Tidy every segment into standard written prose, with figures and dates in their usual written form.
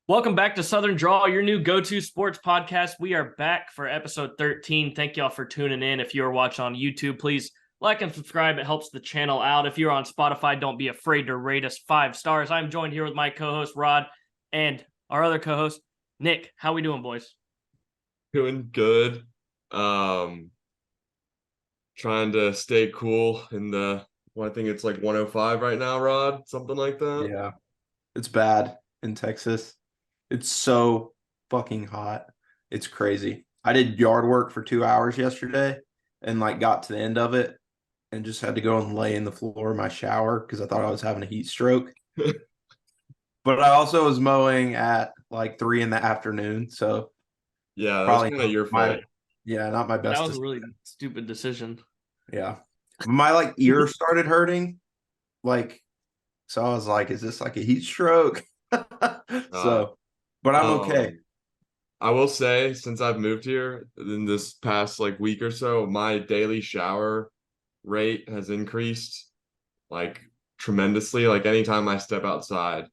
Welcome back to Southern Draw, your new go-to sports podcast. We are back for episode 13. Thank y'all for tuning in. If you're watching on YouTube, please like and subscribe. It helps the channel out. If you're on Spotify, don't be afraid to rate us 5 stars. I'm joined here with my co-host, Rod, and our other co-host, Nick. How we doing, boys? Doing good. Trying to stay cool in I think it's like 105 right now, Rod, something like that. Yeah, it's bad in Texas. It's so fucking hot. It's crazy. I did yard work for 2 hours yesterday and got to the end of it and just had to go and lay in the floor of my shower because I thought I was having a heat stroke. But I also was mowing at 3 p.m. So Yeah, that's probably kind of your fault. Not my best. That was a really stupid decision. Yeah. My ear started hurting. So I was like, is this a heat stroke? But I'm okay. I will say, since I've moved here in this past week or so, my daily shower rate has increased tremendously. Anytime I step outside,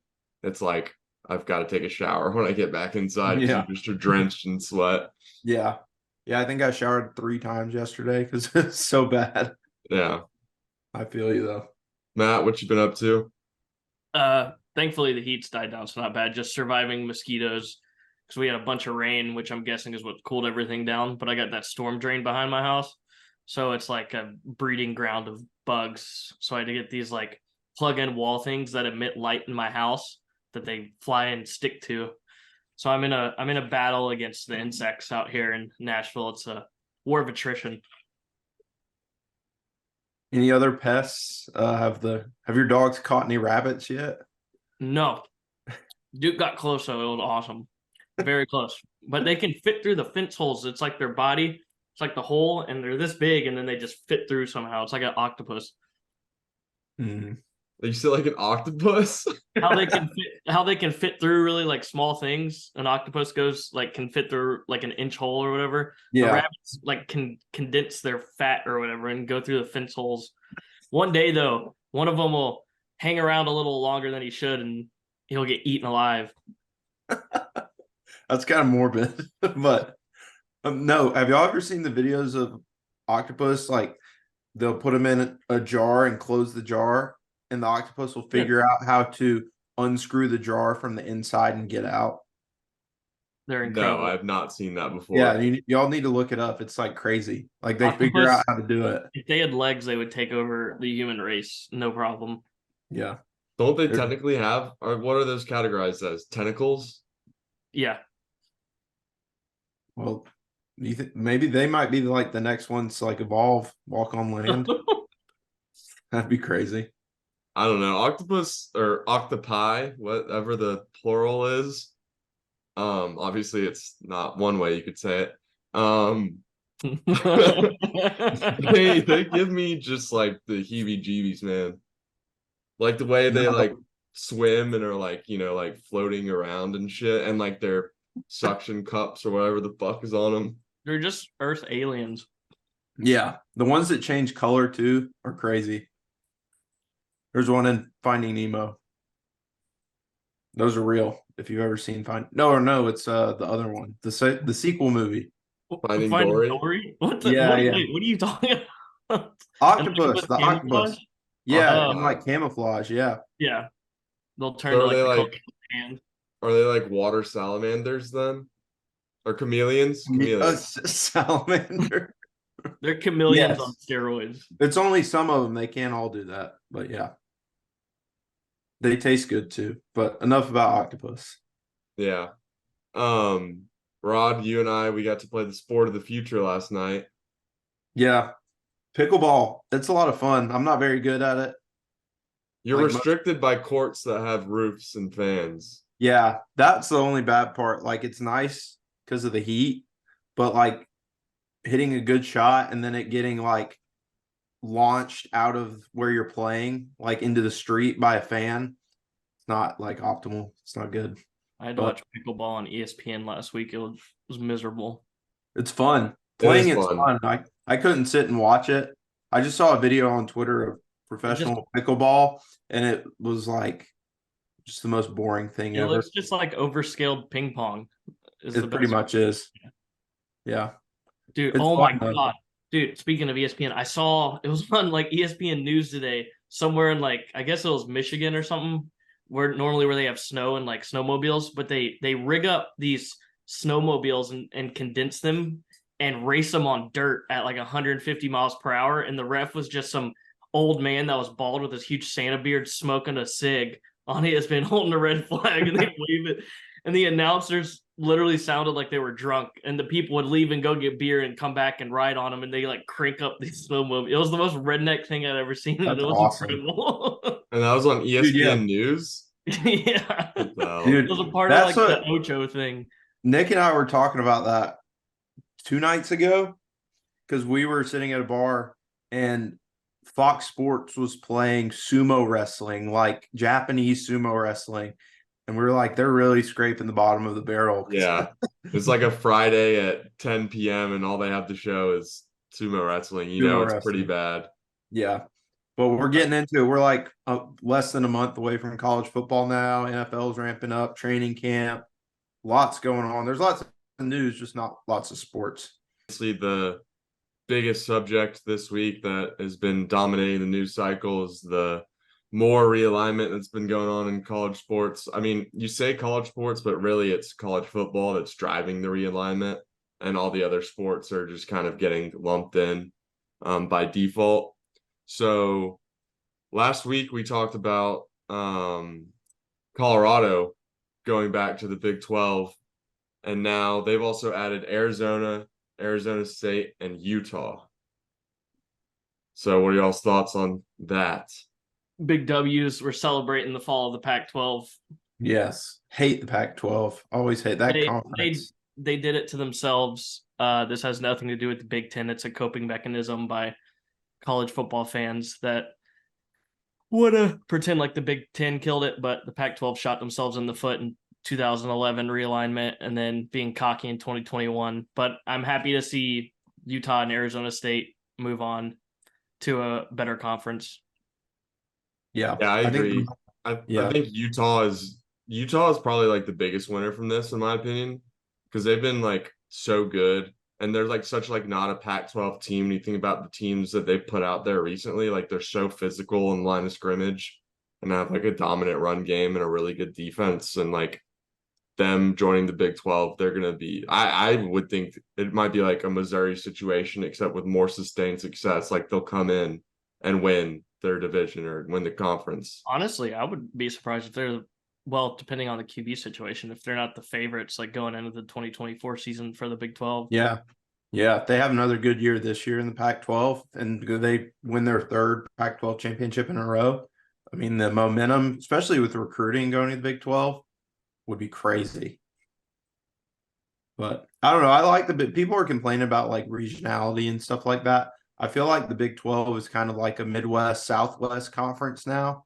it's I've got to take a shower when I get back inside because you just are drenched in sweat. Yeah. Yeah, I think I showered 3 times yesterday because it's so bad. Yeah. I feel you though. Matt, what you been up to? Thankfully the heat's died down, so not bad. Just surviving mosquitoes because we had a bunch of rain, which I'm guessing is what cooled everything down. But I got that storm drain behind my house, so it's like a breeding ground of bugs. So I had to get these plug-in wall things that emit light in my house that they fly and stick to. So I'm in a battle against the insects out here in Nashville. It's a war of attrition. Any other pests? Have your dogs caught any rabbits yet? No. Duke got close, so it was awesome. Very close. But they can fit through the fence holes. It's like their body. It's like the hole, and they're this big, and then they just fit through somehow. It's like an octopus. Mm. You said like an octopus? How they can fit through really small things. An octopus can fit through an inch hole or whatever. Yeah. The rabbits can condense their fat or whatever and go through the fence holes. One day though, one of them will hang around a little longer than he should and he'll get eaten alive. That's kind of morbid. But no, have y'all ever seen the videos of octopus? They'll put them in a jar and close the jar, and the octopus will figure out how to unscrew the jar from the inside and get out. They're incredible. No, I've not seen that before. Yeah, y'all need to look it up. It's crazy. They figure out how to do it. If they had legs, they would take over the human race. No problem. Yeah. Don't they technically have, or what are those categorized as? Tentacles? Yeah. Well, you think maybe they might be the next ones to evolve, walk on land? That'd be crazy. I don't know. Octopus or octopi, whatever the plural is. Obviously it's not one way you could say it. They give me just the heebie-jeebies, man. The way they swim and are floating around and shit, and their suction cups or whatever the fuck is on them. They're just Earth aliens. Yeah, the ones that change color too are crazy. There's one in Finding Nemo. Those are real. If you've ever seen No, it's the other one, the sequel movie. Finding Dory? What what are you talking about? Octopus, the octopus. Yeah, and camouflage. Yeah. Yeah. They'll turn So to hand. Are they water salamanders then? Or chameleons? Salamander. They're chameleons on steroids. It's only some of them. They can't all do that. But yeah. They taste good too. But enough about octopus. Yeah. Rod, you and I, we got to play the sport of the future last night. Yeah. Pickleball. It's a lot of fun. I'm not very good at it. You're restricted by courts that have roofs and fans. Yeah, that's the only bad part. It's nice because of the heat, but hitting a good shot and then it getting launched out of where you're playing, into the street by a fan, it's not optimal. It's not good. I had to watch pickleball on ESPN last week. It was miserable. It's fun. Playing it's fun. I couldn't sit and watch it. I just saw a video on Twitter of professional pickleball, and it was Just the most boring thing It ever. looks just like overscaled ping pong. Is the It pretty best much is. Yeah. Dude, It's oh my fun though. God. Dude, speaking of ESPN, I saw it was on like ESPN News today, somewhere in like I guess it was Michigan or something, where they have snow and like snowmobiles, but they rig up these snowmobiles and condense them and race them on dirt at like 150 miles per hour. And the ref was just some old man that was bald with his huge Santa beard smoking a cig on ESPN holding a red flag and they wave it. And the announcers literally sounded like they were drunk, and the people would leave and go get beer and come back and ride on them, and they like crank up these snowmobiles. It was the most redneck thing I'd ever seen, and That's it was awesome. incredible. And that was on Dude, yeah. ESPN News. Yeah, What the hell? Dude, it was a part of that's like what the Ocho thing. Nick and I were talking about that 2 nights ago because we were sitting at a bar and Fox Sports was playing sumo wrestling, like Japanese sumo wrestling. And we were like, they're really scraping the bottom of the barrel. Yeah. It's like a Friday at 10 p.m. and all they have to show is sumo wrestling. You know, Sumo it's pretty wrestling. bad. Yeah. But we're getting into it. We're like less than a month away from college football now. NFL's ramping up, training camp, lots going on. There's lots of news, just not lots of sports. Obviously, the biggest subject this week that has been dominating the news cycle is the more realignment that's been going on in college sports. I mean, you say college sports, but really it's college football that's driving the realignment, and all the other sports are just kind of getting lumped in by default. So last week we talked about Colorado going back to the Big 12, and now they've also added Arizona, Arizona State, and Utah. So what are y'all's thoughts on that? Big W's. We're celebrating the fall of the Pac-12. Yes. Hate the Pac-12. Always hate that conference. They did it to themselves. This has nothing to do with the Big Ten. It's a coping mechanism by college football fans that would pretend like the Big Ten killed it, but the Pac-12 shot themselves in the foot in 2011 realignment and then being cocky in 2021. But I'm happy to see Utah and Arizona State move on to a better conference. Yeah. Yeah, I agree. I Yeah. think Utah is probably like the biggest winner from this, in my opinion, because they've been like so good. And they're like such like not a Pac-12 team. When you think about the teams that they put out there recently, like they're so physical in line of scrimmage and have like a dominant run game and a really good defense. And like them joining the Big 12, they're gonna be. I would think it might be like a Missouri situation, except with more sustained success. Like they'll come in and win their division or win the conference. Honestly, I would be surprised if they're, well, depending on the QB situation, if they're not the favorites like going into the 2024 season for the Big 12. Yeah. Yeah. If they have another good year this year in the Pac-12 and they win their third Pac-12 championship in a row, I mean, the momentum, especially with recruiting going to the Big 12, would be crazy. But I don't know. I like people are complaining about like regionality and stuff like that. I feel like the Big 12 is kind of like a Midwest, Southwest conference now,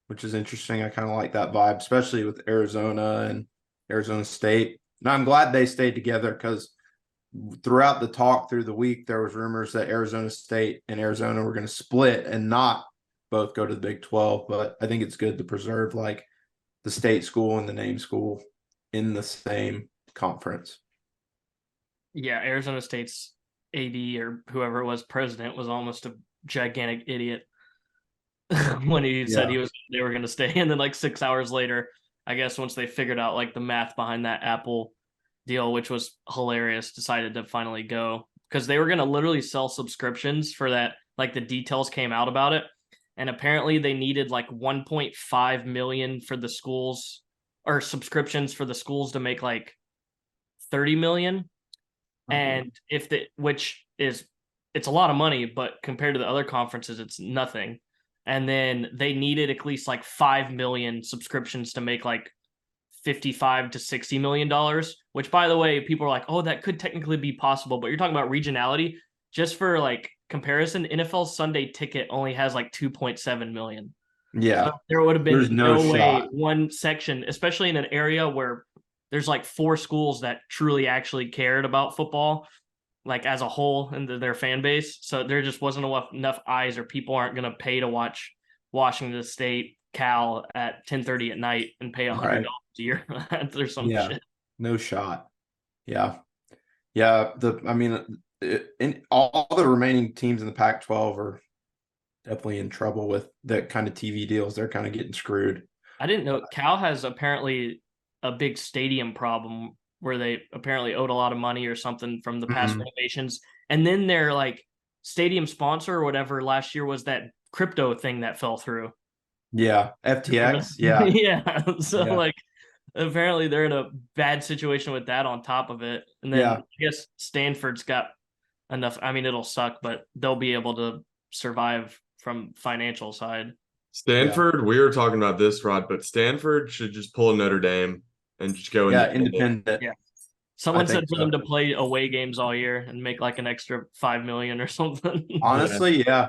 which is interesting. I kind of like that vibe, especially with Arizona and Arizona State. And I'm glad they stayed together because throughout the talk through the week, there was rumors that Arizona State and Arizona were going to split and not both go to the Big 12. But I think it's good to preserve like the state school and the name school in the same conference. Yeah, Arizona State's AD or whoever it was, president, was almost a gigantic idiot when he said they were going to stay. And then like 6 hours later, I guess once they figured out like the math behind that Apple deal, which was hilarious, decided to finally go because they were going to literally sell subscriptions for that. Like the details came out about it. And apparently they needed like 1.5 million for the schools or subscriptions for the schools to make like 30 million. And it's a lot of money, but compared to the other conferences, it's nothing. And then they needed at least like 5 million subscriptions to make like $55 to $60 million, which by the way, people are like, oh, that could technically be possible, but you're talking about regionality. Just for like comparison, NFL Sunday Ticket only has like 2.7 million. Yeah. So there would have been no way one section, especially in an area where there's like 4 schools that truly actually cared about football, like as a whole and their fan base. So there just wasn't enough eyes or people aren't going to pay to watch Washington State Cal at 10:30 at night and pay $100 a year or some shit. No shot. Yeah. Yeah. In all the remaining teams in the Pac-12 are definitely in trouble with that kind of TV deals. They're kind of getting screwed. I didn't know Cal has apparently a big stadium problem where they apparently owed a lot of money or something from the past renovations. And then their like stadium sponsor or whatever last year was that crypto thing that fell through. Yeah. FTX. Yeah. Yeah. So like apparently they're in a bad situation with that on top of it. And then I guess Stanford's got enough. I mean, it'll suck, but they'll be able to survive from financial side. Stanford, we were talking about this, Rod, but Stanford should just pull a Notre Dame and just go independent. Yeah. Someone said for them to play away games all year and make like an extra $5 million or something. Honestly, yeah.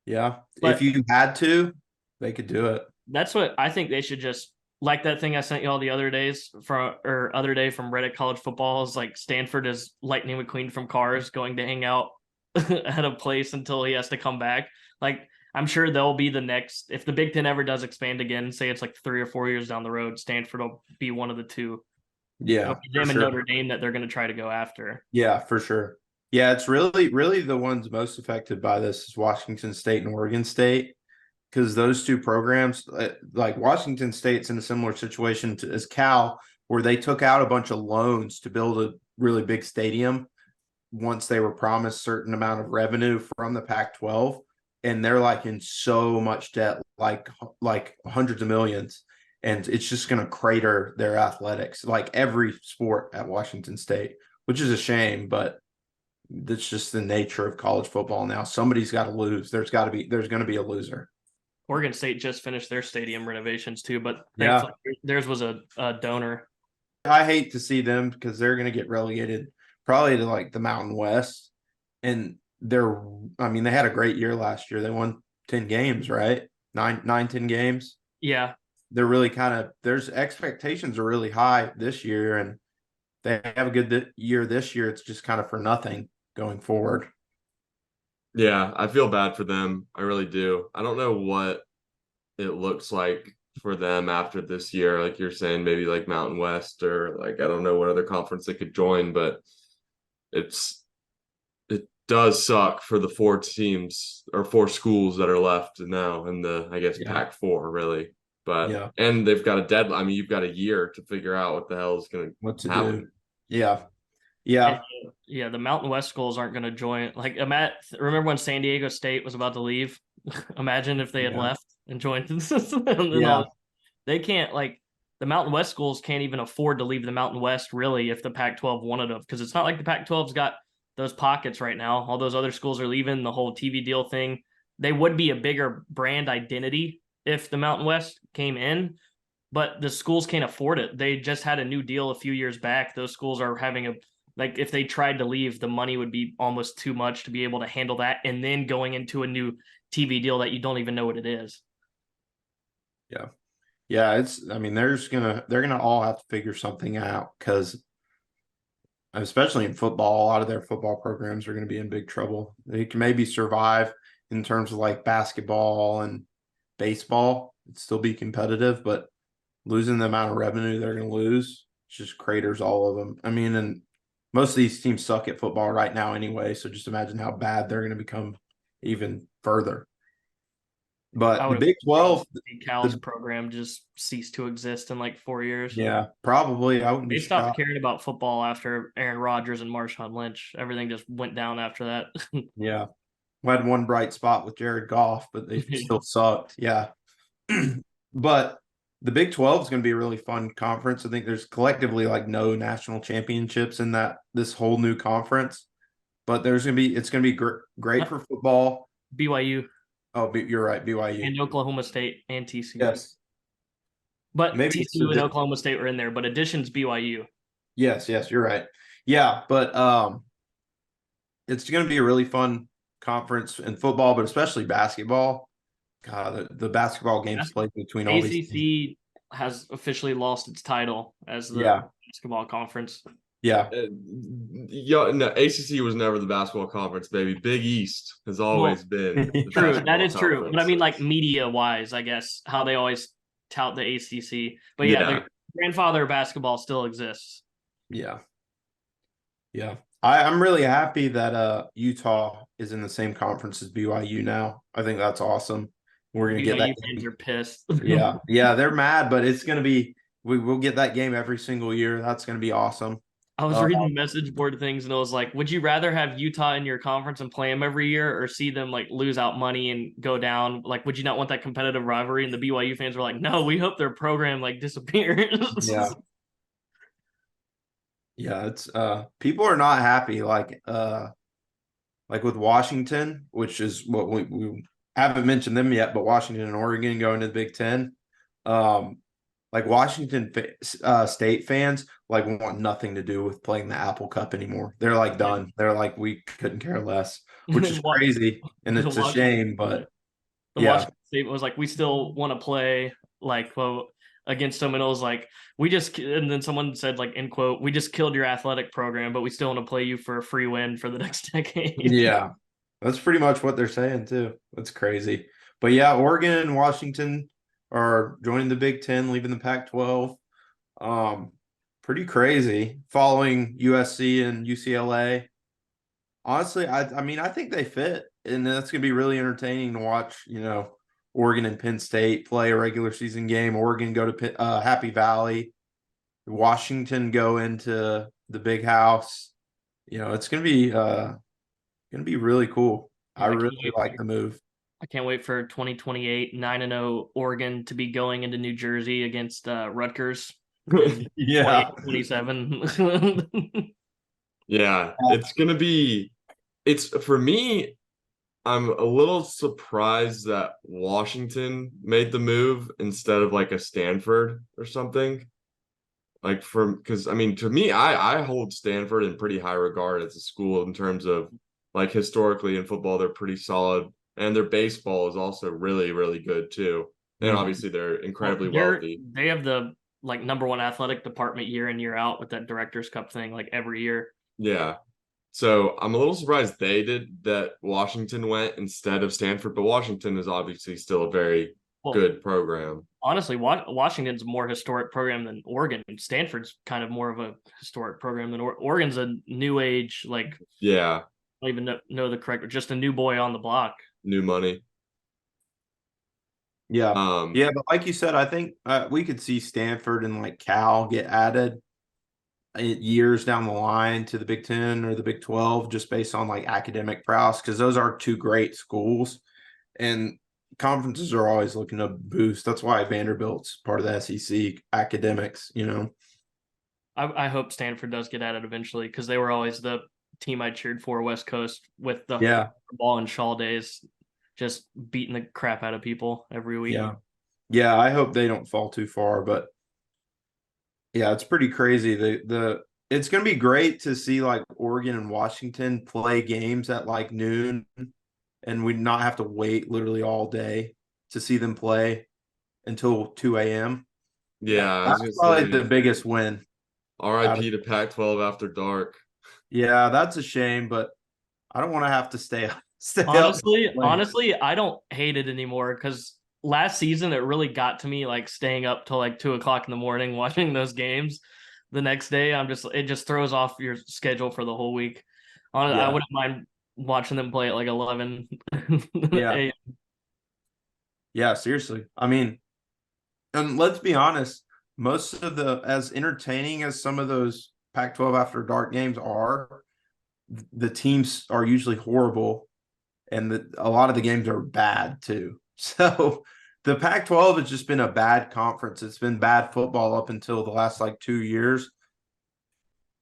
But if you had to, they could do it. That's what I think they should just like that thing I sent you all the other days from Reddit College Football is like Stanford is Lightning McQueen from Cars going to hang out at a place until he has to come back. Like I'm sure they'll be the next if the Big Ten ever does expand again, say it's like 3 or 4 years down the road, Stanford will be one of the two. Yeah. Them and Notre Dame that they're going to try to go after. Yeah, for sure. Yeah, it's really the ones most affected by this is Washington State and Oregon State. Because those two programs, like Washington State's in a similar situation as Cal, where they took out a bunch of loans to build a really big stadium once they were promised a certain amount of revenue from the Pac-12. And they're like in so much debt, like hundreds of millions. And it's just going to crater their athletics, like every sport at Washington State, which is a shame, but that's just the nature of college football now. Somebody's got to lose. There's going to be a loser. Oregon State just finished their stadium renovations too, but theirs was a donor. I hate to see them because they're going to get relegated probably to like the Mountain West. And they had a great year last year. They won 10 games, right? 10 games. Yeah. They're really there's expectations are really high this year and they have a good year this year. It's just kind of for nothing going forward. Yeah, I feel bad for them. I really do. I don't know what it looks like for them after this year. Like you're saying, maybe like Mountain West or like, I don't know what other conference they could join, but it does suck for the 4 teams or 4 schools that are left now in the, I guess, Pac-4 really. But and they've got a deadline. I mean, you've got a year to figure out what the hell is going to happen. Do. Yeah. Yeah, the Mountain West schools aren't going to join. Like, remember when San Diego State was about to leave? Imagine if they had left and joined. They can't, like, the Mountain West schools can't even afford to leave the Mountain West, really, if the Pac-12 wanted to. Because it's not like the Pac-12's got those pockets right now. All those other schools are leaving, the whole TV deal thing. They would be a bigger brand identity if the Mountain West came in. But the schools can't afford it. They just had a new deal a few years back. Those schools are having like if they tried to leave, the money would be almost too much to be able to handle that. And then going into a new TV deal that you don't even know what it is. Yeah. Yeah. They're going to all have to figure something out because especially in football, a lot of their football programs are going to be in big trouble. They can maybe survive in terms of like basketball and baseball. It'd still be competitive, but losing the amount of revenue they're going to lose just craters all of them. I mean, and most of these teams suck at football right now anyway, so just imagine how bad they're going to become even further. But the Big 12, Cal's program just ceased to exist in like 4 years. Yeah, probably. I wouldn't be shocked. They stopped caring about football after Aaron Rodgers and Marshawn Lynch. Everything just went down after that. Yeah. We had one bright spot with Jared Goff, but they still sucked. Yeah. But the Big 12 is going to be a really fun conference. I think there's collectively like no national championships in this whole new conference, but it's going to be great for football. BYU. Oh, you're right. BYU and Oklahoma State and TCU. Yes. But maybe TCU and Oklahoma State were in there, but addition's BYU. Yes, you're right. Yeah, but it's going to be a really fun conference in football, but especially basketball. God, the basketball games played between all these teams. ACC has officially lost its title as the basketball conference. Yeah. Yeah, no, ACC was never the basketball conference, baby. Big East has always been the True, that basketball is true. But I mean, like conference. media wise, I guess how they always tout the ACC. But yeah, Yeah, the grandfather basketball still exists. Yeah. Yeah. I'm really happy that Utah is in the same conference as BYU now. I think that's awesome. We're gonna get that BYU fans game. are pissed. Yeah. Yeah, they're mad, but it's gonna be we'll get that game every single year. That's gonna be awesome. I was Uh, reading message board things and I was like, would you rather have Utah in your conference and play them every year or see them like lose out money and go down? Like, would you not want that competitive rivalry? And the BYU fans were like, no, we hope their program like disappears. yeah. Yeah, it's people are not happy like with Washington, which is what we haven't mentioned them yet, but Washington and Oregon going to the Big Ten. Like Washington State fans like want nothing to do with playing the Apple Cup anymore. They're like done. They're like we couldn't care less, which is crazy and it's a shame. But the yeah, Washington State was like, we still want to play like well against them, and it was like and then someone said like end quote, we just killed your athletic program, but we still want to play you for a free win for the next decade. yeah, that's pretty much what they're saying too. That's crazy. But yeah, Oregon and Washington are joining the Big Ten, leaving the Pac-12. Pretty crazy. Following USC and UCLA. Honestly, I mean, I think they fit, and that's gonna be really entertaining to watch. Oregon and Penn State play a regular season game. Oregon go to Happy Valley. Washington go into the Big House. It's gonna be really cool. I really like the move. I can't wait for 2028 9-0 Oregon to be going into New Jersey against Rutgers. Yeah. 27. yeah, it's gonna be. It's for me. I'm a little surprised that Washington made the move instead of like a Stanford or something. Like because I mean, to me, I hold Stanford in pretty high regard as a school in terms of like historically in football, they're pretty solid, and their baseball is also really, really good too. And obviously, they're incredibly wealthy. They have the like number one athletic department year in year out with that Directors Cup thing like every year. Yeah. So I'm a little surprised they did that. Washington went instead of Stanford, but Washington is obviously still a very good program. Honestly, Washington's a more historic program than Oregon. Stanford's kind of more of a historic program than Oregon's a new age, like yeah. I don't even know the correct, just a new boy on the block. New money. Yeah. Yeah, but like you said, I think we could see Stanford and like Cal get added years down the line to the Big Ten or the Big 12 just based on like academic prowess, because those are two great schools and conferences are always looking to boost. That's why Vanderbilt's part of the SEC academics. I hope Stanford does get added eventually because they were always the team I cheered for West Coast with the ball and Shaw days, just beating the crap out of people every week. Yeah, I hope they don't fall too far, but yeah, it's pretty crazy. It's going to be great to see like Oregon and Washington play games at like noon, and we not have to wait literally all day to see them play until 2 a.m. Yeah, that's probably the biggest win. RIP to Pac-12 after dark. Yeah, that's a shame, but I don't want to have to stay honestly, I don't hate it anymore because last season it really got to me, like staying up till like 2 o'clock in the morning watching those games. The next day, it just throws off your schedule for the whole week. I wouldn't mind watching them play at like 11. Yeah. Yeah, seriously. I mean, and let's be honest, most of as entertaining as some of those Pac-12 after dark games are, the teams are usually horrible, and a lot of the games are bad too. So the Pac-12 has just been a bad conference. It's been bad football up until the last like 2 years.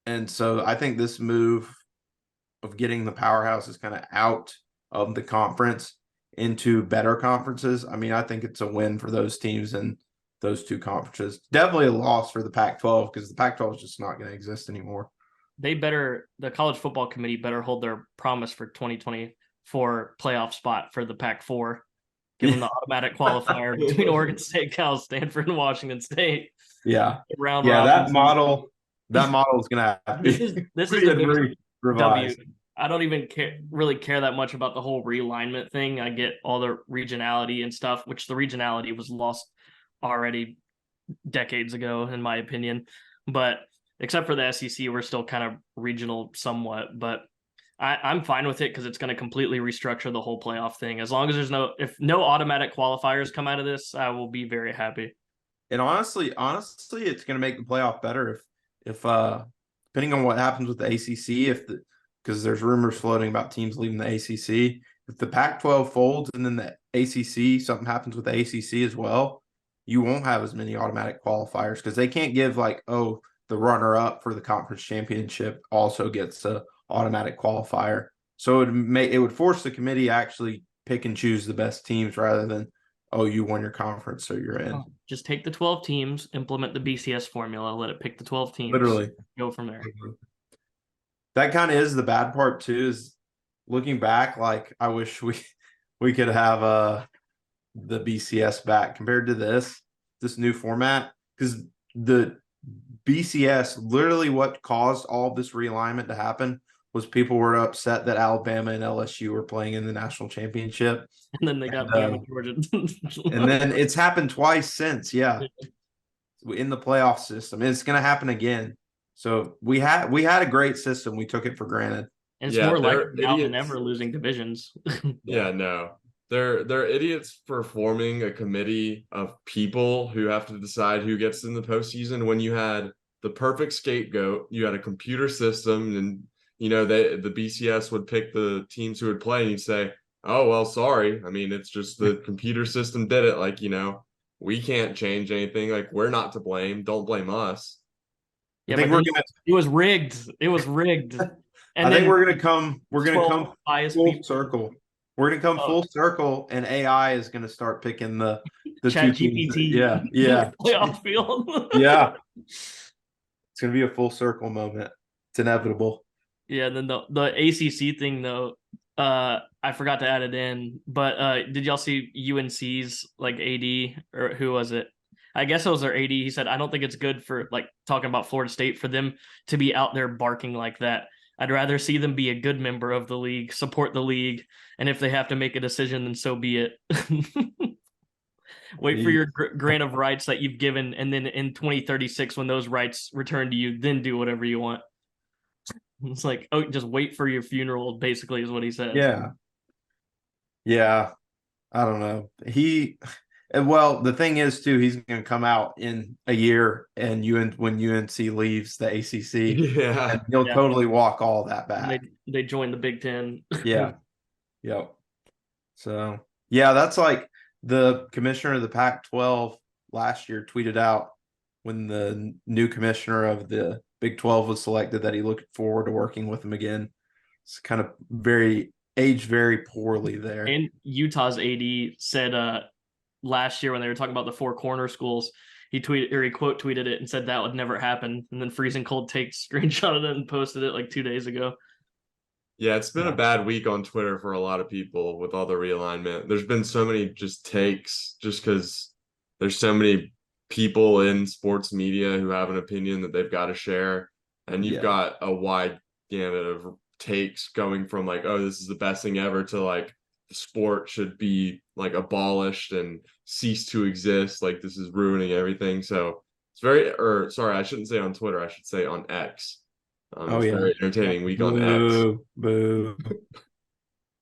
And so I think this move of getting the powerhouses kind of out of the conference into better conferences, I mean, I think it's a win for those teams and those two conferences. Definitely a loss for the Pac-12 because the Pac-12 is just not going to exist anymore. The college football committee better hold their promise for 2024 playoff spot for the Pac-4. Give them the automatic qualifier between Oregon State, Cal, Stanford, and Washington State. Yeah. That model is going to have this is the biggest Revise. I don't even really care that much about the whole realignment thing. I get all the regionality and stuff, which the regionality was lost already decades ago, in my opinion. But except for the SEC, we're still kind of regional somewhat. But I'm fine with it because it's going to completely restructure the whole playoff thing. As long as if no automatic qualifiers come out of this, I will be very happy. And honestly, it's going to make the playoff better if depending on what happens with the ACC, because there's rumors floating about teams leaving the ACC. If the Pac-12 folds and then the ACC, something happens with the ACC as well, you won't have as many automatic qualifiers because they can't give the runner-up for the conference championship also gets a automatic qualifier. So it would force the committee to actually pick and choose the best teams rather than, you won your conference, so you're in. Just take the 12 teams, implement the BCS formula, let it pick the 12 teams. Literally. Go from there. That kind of is the bad part too, is looking back, I wish we could have the BCS back compared to this new format, because the BCS, literally what caused all this realignment to happen was people were upset that Alabama and LSU were playing in the national championship. And then they got Bama, Georgia. And then it's happened twice since, in the playoff system. It's going to happen again. So we had a great system. We took it for granted. And it's more likely now than ever losing divisions. No. They're idiots for forming a committee of people who have to decide who gets in the postseason when you had the perfect scapegoat. You had a computer system, and the BCS would pick the teams who would play, and you'd say, "Oh well, sorry. I mean, it's just the computer system did it. We can't change anything. We're not to blame. Don't blame us." Yeah, it was rigged. It was rigged. And I think we're gonna come full circle. We're gonna come full circle, and AI is gonna start picking the ChatGPT. Yeah. Playoff field. Yeah. It's gonna be a full circle moment. It's inevitable. Yeah, and then the ACC thing though, I forgot to add it in, but did y'all see UNC's AD, or who was it? I guess it was their AD. He said, "I don't think it's good for talking about Florida State for them to be out there barking like that. I'd rather see them be a good member of the league, support the league, and if they have to make a decision, then so be it." Wait for your grant of rights that you've given, and then in 2036, when those rights return to you, then do whatever you want. It's just wait for your funeral, basically, is what he said. Yeah. I don't know. The thing is, too, he's going to come out in a year and when UNC leaves the ACC, and he'll totally walk all that back. They join the Big Ten. Yeah. Yep. So, that's the commissioner of the Pac-12 last year tweeted out when the new commissioner of the Big 12 was selected that he looked forward to working with him again. It's kind of aged very poorly there. And Utah's AD said last year when they were talking about the four corner schools, he quote tweeted it and said that would never happen. And then Freezing Cold takes screenshotted it and posted it 2 days ago. Yeah, it's been a bad week on Twitter for a lot of people with all the realignment. There's been so many just takes just because there's so many people in sports media who have an opinion that they've got to share. And you've got a wide gamut of takes going from this is the best thing ever to the sport should be abolished and cease to exist. This is ruining everything. So it's I shouldn't say on Twitter. I should say on X. Very entertaining week on X. Boo.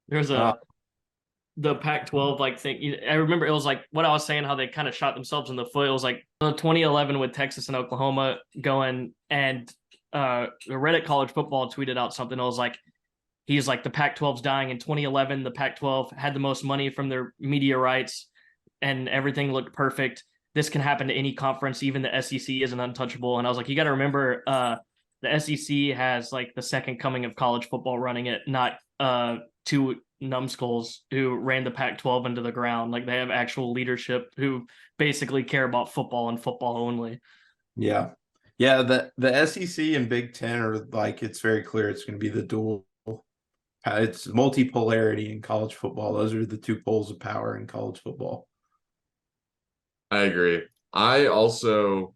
There's the Pac-12 thing. I remember it was what I was saying, how they kind of shot themselves in the foot. It was 2011 with Texas and Oklahoma going, and the Reddit College Football tweeted out something. It was he's the Pac-12's dying. In 2011, the Pac-12 had the most money from their media rights, and everything looked perfect. This can happen to any conference. Even the SEC isn't untouchable. And I was you got to remember, the SEC has the second coming of college football running it, not two numbskulls who ran the Pac-12 into the ground. They have actual leadership who basically care about football and football only. Yeah. The SEC and Big Ten are it's very clear it's going to be the dual. It's multipolarity in college football. Those are the two poles of power in college football. I agree. I also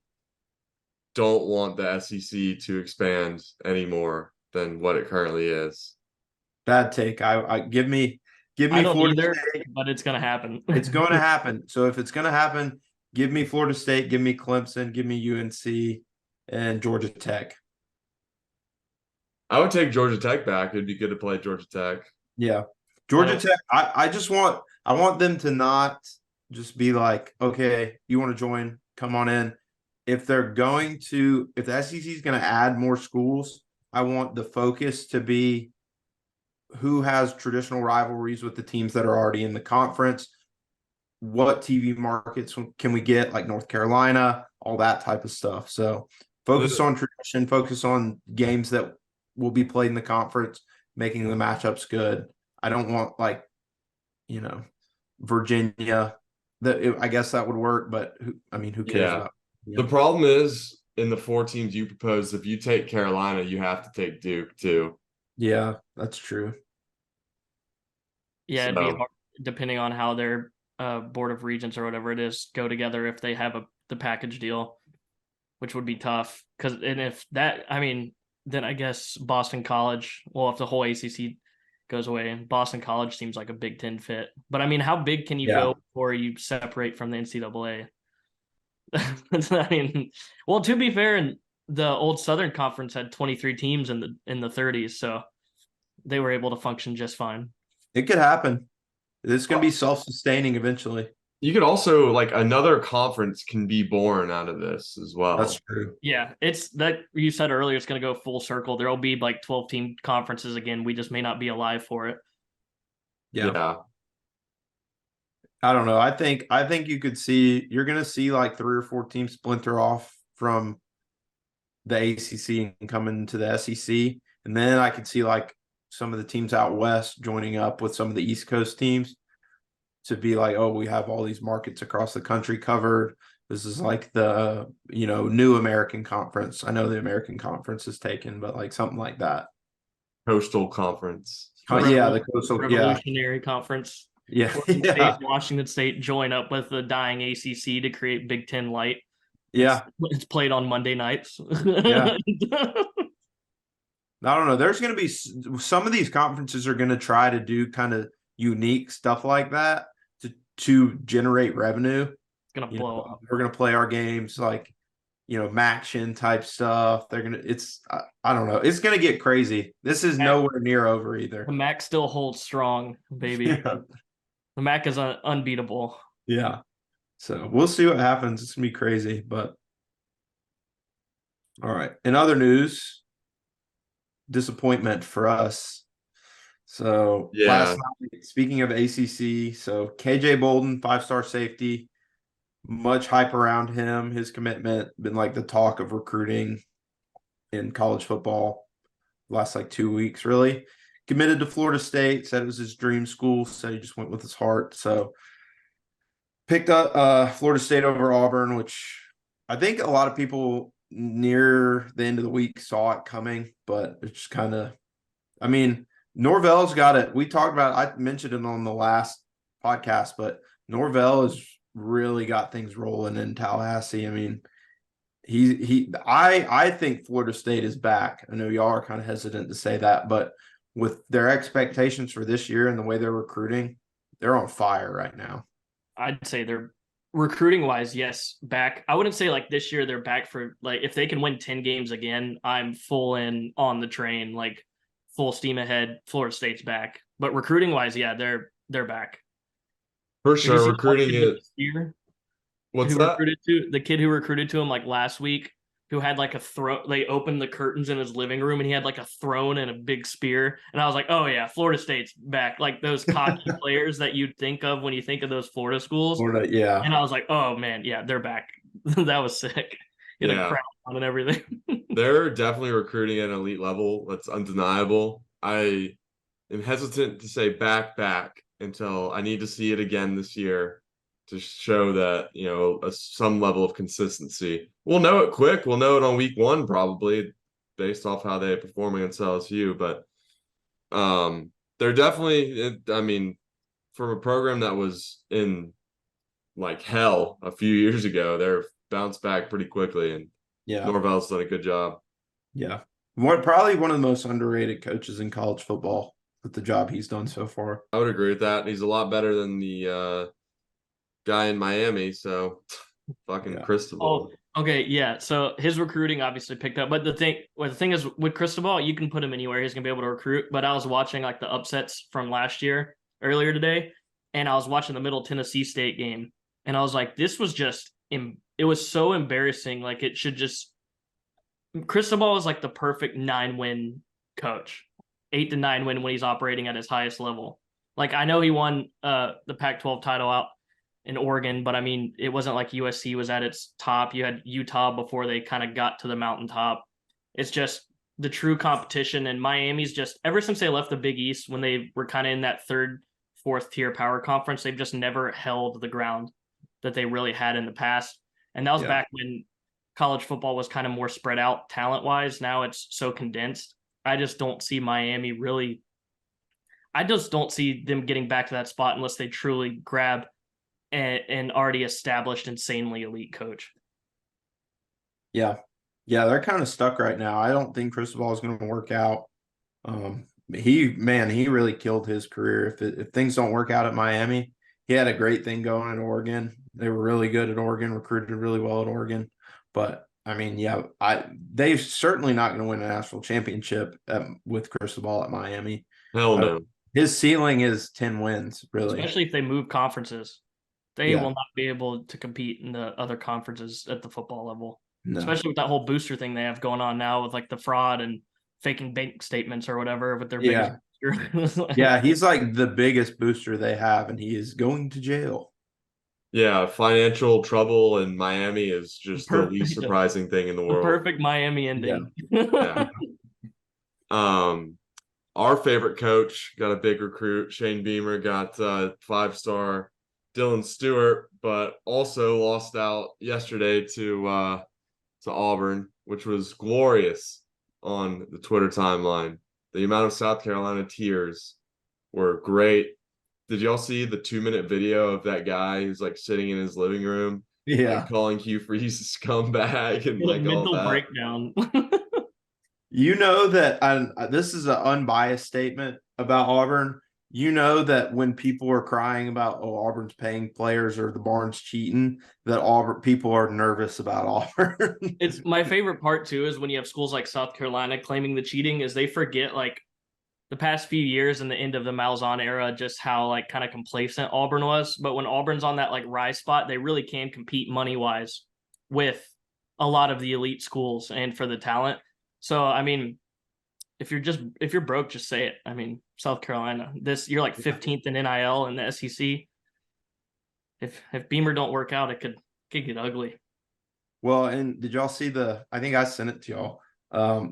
don't want the SEC to expand anymore than what it currently is. Bad take. I give me I don't Florida either, State. but it's gonna happen. It's going to happen. So if it's going to happen, give me Florida State, give me Clemson, give me UNC, and Georgia Tech. I would take Georgia Tech back. It'd be good to play Georgia Tech. Yeah. Georgia Tech, I want them to not just be like, okay, you want to join, come on in. If the SEC is going to add more schools, I want the focus to be who has traditional rivalries with the teams that are already in the conference. What TV markets can we get, like North Carolina, all that type of stuff. So focus on tradition, focus on games that will be played in the conference, making the matchups good. I don't want Virginia. I guess that would work, but who cares about? The problem is in the 4 teams you propose, if you take Carolina, you have to take Duke too. Yeah, that's true. Yeah, it'd be hard depending on how their board of regents or whatever it is go together if they have the package deal, which would be tough. Then I guess Boston College. Well, if the whole ACC goes away, Boston College seems like a Big Ten fit. But I mean, how big can you go before you separate from the NCAA? Well, to be fair, the old Southern Conference had 23 teams in the 30s, so they were able to function just fine. It could happen. It's going to be self-sustaining eventually. You could also, like, another conference can be born out of this as well. That's true. Yeah, it's that you said earlier, it's going to go full circle. There'll be like 12-team conferences again. We just may not be alive for it. Yeah. I don't know. I think you're going to see like 3 or 4 teams splinter off from the ACC and come into the SEC. And then I could see like some of the teams out west joining up with some of the East Coast teams to be like, oh, we have all these markets across the country covered. This is like the, new American Conference. I know the American Conference is taken, but like something like that. Coastal Conference. The Coastal Revolutionary Conference. Yeah. State, Washington State join up with the dying ACC to create Big Ten Light. Yeah. It's played on Monday nights. Yeah. I don't know. There's going to be some of these conferences are going to try to do kind of unique stuff like that to generate revenue. It's going to blow up. We're going to play our games like, MACtion type stuff. They're going to, I don't know. It's going to get crazy. This is nowhere near over either. The MAC still holds strong, baby. Yeah. The MAC is unbeatable. Yeah. So we'll see what happens. It's going to be crazy, but all right. In other news, disappointment for us. So last night, speaking of ACC, so KJ Bolden, 5-star safety, much hype around him. His commitment been like the talk of recruiting in college football last like 2 weeks, really. Committed to Florida State, said it was his dream school, said he just went with his heart. So picked up Florida State over Auburn, which I think a lot of people near the end of the week saw it coming, but it's just kind of, Norvell's got it. We talked about it. I mentioned it on the last podcast, but Norvell has really got things rolling in Tallahassee. I think Florida State is back. I know y'all are kind of hesitant to say that, but with their expectations for this year and the way they're recruiting, they're on fire right now. I'd say they're recruiting wise, yes, back. I wouldn't say like this year they're back for like if they can win 10 games again, I'm full in on the train, like full steam ahead. Florida State's back. But recruiting wise, yeah, they're back. For sure, recruiting it. What's that? The kid who recruited to him like last week, who had like a throne. They opened the curtains in his living room and he had like a throne and a big spear. And I was like, oh yeah, Florida State's back. Like those cocky players that you'd think of when you think of those Florida schools. Yeah. And I was like, oh man, yeah, they're back. That was sick. Get a crown on and everything. They're definitely recruiting at an elite level. That's undeniable. I am hesitant to say back until I need to see it again this year to show that, some level of consistency. We'll know it quick. We'll know it on week 1, probably based off how they perform against LSU, but they're definitely, from a program that was in like hell a few years ago, they're bounced back pretty quickly, and Norvell's done a good job. Yeah. Probably one of the most underrated coaches in college football with the job he's done so far. I would agree with that. He's a lot better than the guy in Miami. So fucking Cristobal. Oh, okay, yeah. So his recruiting obviously picked up, but the thing is with Cristobal, you can put him anywhere. He's gonna be able to recruit. But I was watching like the upsets from last year earlier today, and I was watching the Middle Tennessee State game, and I was like, this was just it was so embarrassing. Like it should just Cristobal is like the perfect 9-win coach, 8 to 9 win when he's operating at his highest level. Like I know he won the Pac-12 title out in Oregon, but I mean, it wasn't like USC was at its top. You had Utah before they kind of got to the mountaintop. It's just the true competition, and Miami's just ever since they left the Big East when they were kind of in that third, fourth tier power conference, they've just never held the ground that they really had in the past. And that was back when college football was kind of more spread out talent wise. Now it's so condensed. I just don't see Miami really. I just don't see them getting back to that spot unless they truly grab an already established, insanely elite coach. Yeah. Yeah, they're kind of stuck right now. I don't think Cristobal is going to work out. He really killed his career. If things don't work out at Miami, he had a great thing going at Oregon. They were really good at Oregon, recruited really well at Oregon. But I mean, they're certainly not going to win a national championship with Cristobal at Miami. Hell no. His ceiling is 10 wins, really. Especially if they move conferences. They will not be able to compete in the other conferences at the football level. No. Especially with that whole booster thing they have going on now with like the fraud and faking bank statements or whatever with their biggest booster. Yeah, he's like the biggest booster they have, and he is going to jail. Yeah, financial trouble in Miami is just the least surprising thing in the world. Perfect Miami ending. Yeah. Our favorite coach got a big recruit. Shane Beamer got 5-star Dylan Stewart, but also lost out yesterday to Auburn, which was glorious on the Twitter timeline. The amount of South Carolina tears were great. Did y'all see the 2-minute video of that guy who's like sitting in his living room, like, calling Hugh Freeze a scumbag and like mental all that breakdown? You know that this is an unbiased statement about Auburn. You know that when people are crying about, Auburn's paying players or the Barnes cheating, that Auburn people are nervous about Auburn. It's my favorite part too is when you have schools like South Carolina claiming the cheating is they forget like the past few years and the end of the Malzahn era, just how like kind of complacent Auburn was. But when Auburn's on that like rise spot, they really can compete money wise with a lot of the elite schools and for the talent. So I mean, if you're broke, just say it. I mean, South Carolina, you're like 15th in NIL in the SEC. If Beamer don't work out, it could get ugly. Well, and did y'all see I think I sent it to y'all.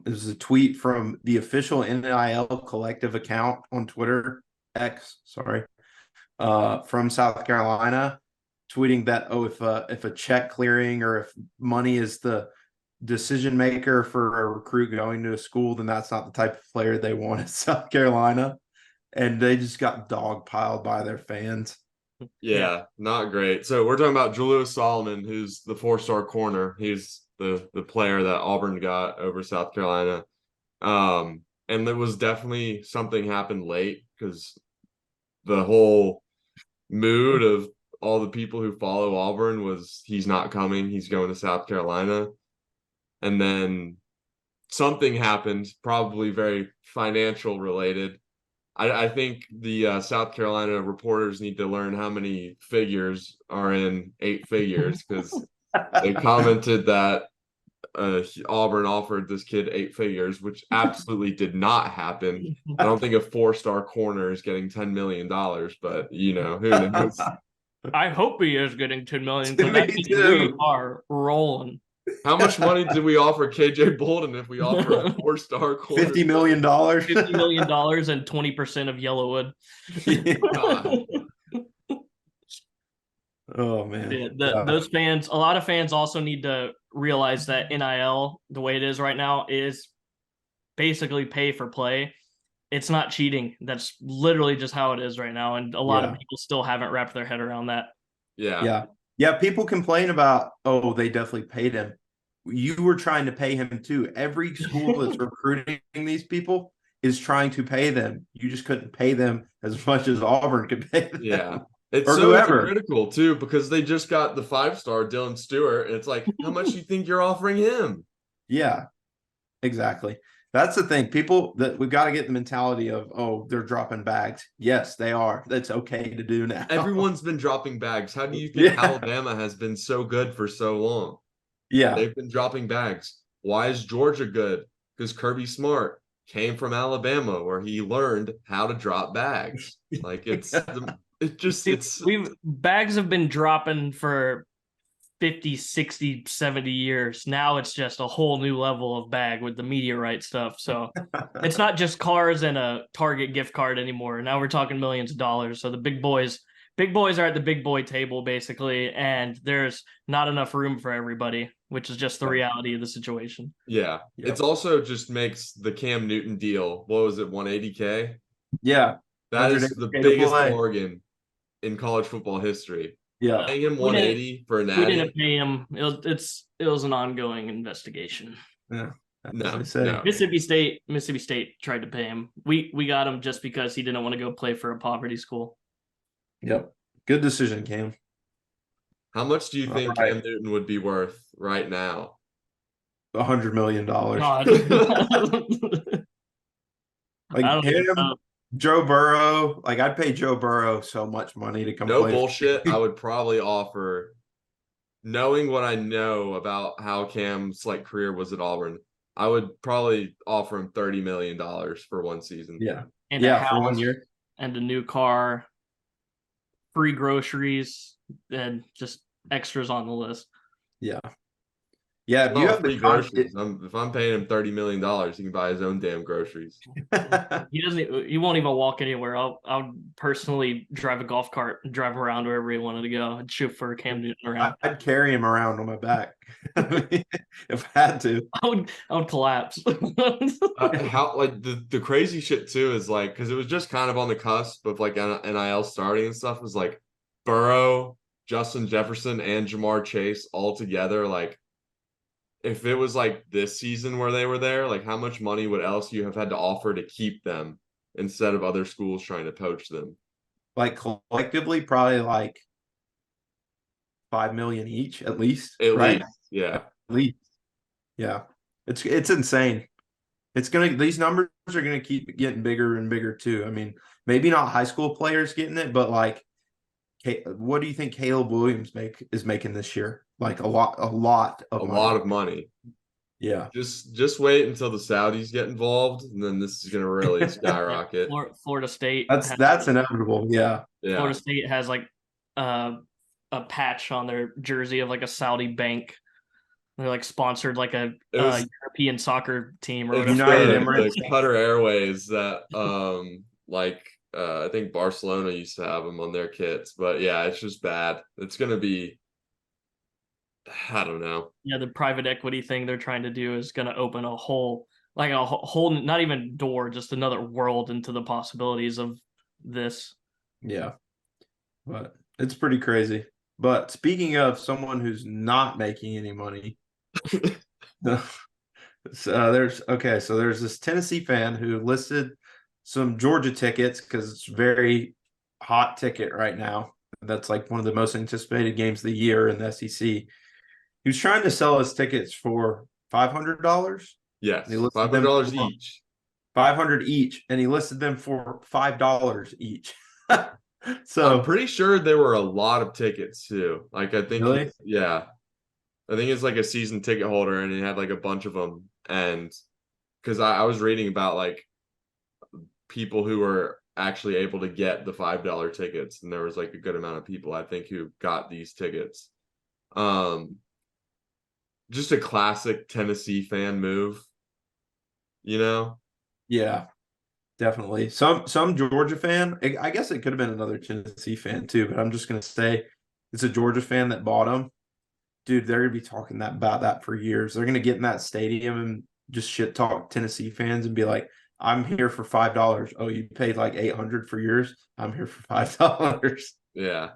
It was a tweet from the official NIL collective account on Twitter, X, sorry, from South Carolina, tweeting that, if a check clearing or if money is the decision maker for a recruit going to a school, then that's not the type of player they want at South Carolina. And they just got dogpiled by their fans. Yeah, not great. So we're talking about Julius Solomon, who's the 4-star corner. He's the player that Auburn got over South Carolina. And there was definitely something happened late because the whole mood of all the people who follow Auburn was he's not coming, he's going to South Carolina. And then something happened, probably very financial related. I think the South Carolina reporters need to learn how many figures are in 8 figures because they commented that Auburn offered this kid 8 figures, which absolutely did not happen. I don't think a 4-star corner is getting $10 million, but who knows? I hope he is getting $10 million because that means we are rolling. How much money did we offer KJ Bolden if we offer a 4-star corner? $50 million. $50 million and 20% of Yellowwood. Oh man. Those fans, a lot of fans also need to realize that NIL, the way it is right now, is basically pay for play. It's not cheating. That's literally just how it is right now. And a lot of people still haven't wrapped their head around that. Yeah. People complain about, they definitely paid him. you were trying to pay him too. Every school that's recruiting these people is trying to pay them. You just couldn't pay them as much as Auburn could pay them. Yeah. It's or so whoever. critical too, because they just got the 5-star Dylan Stewart, and it's like, how much do you think you're offering him? Yeah, exactly. That's the thing. People that we've got to get the mentality of, oh, they're dropping bags. Yes, they are. That's okay to do now. Everyone's been dropping bags. How do you think Yeah. Alabama has been so good for so long? Yeah. They've been dropping bags. Why is Georgia good? Because Kirby Smart came from Alabama, where he learned how to drop bags. Like bags have been dropping for 50, 60, 70 years. Now it's just a whole new level of bag with the meteorite stuff. So it's not just cars and a Target gift card anymore. Now we're talking millions of dollars. So the big boys are at the big boy table basically, and there's not enough room for everybody, which is just the reality of the situation. Yeah. Yep. It's also just makes the Cam Newton deal. What was it, 180K? Yeah. That is the biggest bargain in college football history. Yeah. Paying him 180 for a natty. We didn't pay him. It was an ongoing investigation. Yeah. No. Mississippi State tried to pay him. We got him just because he didn't want to go play for a poverty school. Yep. Good decision, Cam. How much do you think Cam Newton would be worth right now? $100 million. Like him, Joe Burrow. Like I'd pay Joe Burrow so much money to come. No bullshit. I would probably offer, knowing what I know about how Cam's like career was at Auburn, I would probably offer him $30 million for one season. Yeah. And a house, for 1 year. And a new car, free groceries, and just extras on the list. Yeah. Yeah, if you have free groceries, if I'm paying him $30 million, he can buy his own damn groceries. He won't even walk anywhere. I'll personally drive a golf cart and drive around wherever he wanted to go and shoot for Cam Newton around. I'd carry him around on my back if I had to. I would collapse. How like the crazy shit too is like, because it was just kind of on the cusp of like NIL starting and stuff, was like Burrow, Justin Jefferson, and Jamar Chase all together. Like, if it was like this season where they were there, like how much money would LSU have had to offer to keep them instead of other schools trying to poach them? Like collectively, probably like $5 million each, at least. At right? least, yeah. At least, yeah. It's insane. These numbers are gonna keep getting bigger and bigger too. I mean, maybe not high school players getting it, but like, what do you think Caleb Williams is making this year? Like a lot of money. Yeah. Just wait until the Saudis get involved, and then this is gonna really skyrocket. Florida State. That's inevitable. Yeah. Florida State has like a patch on their jersey of like a Saudi bank. They're like sponsored like a European soccer team or whatever. United Emirates. The Qatar Airways that I think Barcelona used to have them on their kits, but yeah, it's just bad. It's gonna be, I don't know. Yeah, the private equity thing they're trying to do is gonna open a whole not even door, just another world into the possibilities of this. Yeah, but it's pretty crazy. But speaking of someone who's not making any money, there's this Tennessee fan who listed some Georgia tickets because it's a very hot ticket right now. That's like one of the most anticipated games of the year in the SEC. He was trying to sell his tickets for $500. Yes, $500 each. $500 each, and he listed them for $5 each. So I'm pretty sure there were a lot of tickets too. Like I think, really? Yeah, I think it's like a season ticket holder, and he had like a bunch of them. And because I was reading about like people who were actually able to get the $5 tickets, and there was like a good amount of people I think who got these tickets. Just a classic Tennessee fan move, you know? Yeah, definitely. Some Georgia fan, I guess it could have been another Tennessee fan too, but I'm just gonna say it's a Georgia fan that bought them. Dude, they're gonna be talking about that for years. They're gonna get in that stadium and just shit talk Tennessee fans and be like, I'm here for $5. Oh, you paid like $800 for yours? I'm here for $5. Yeah.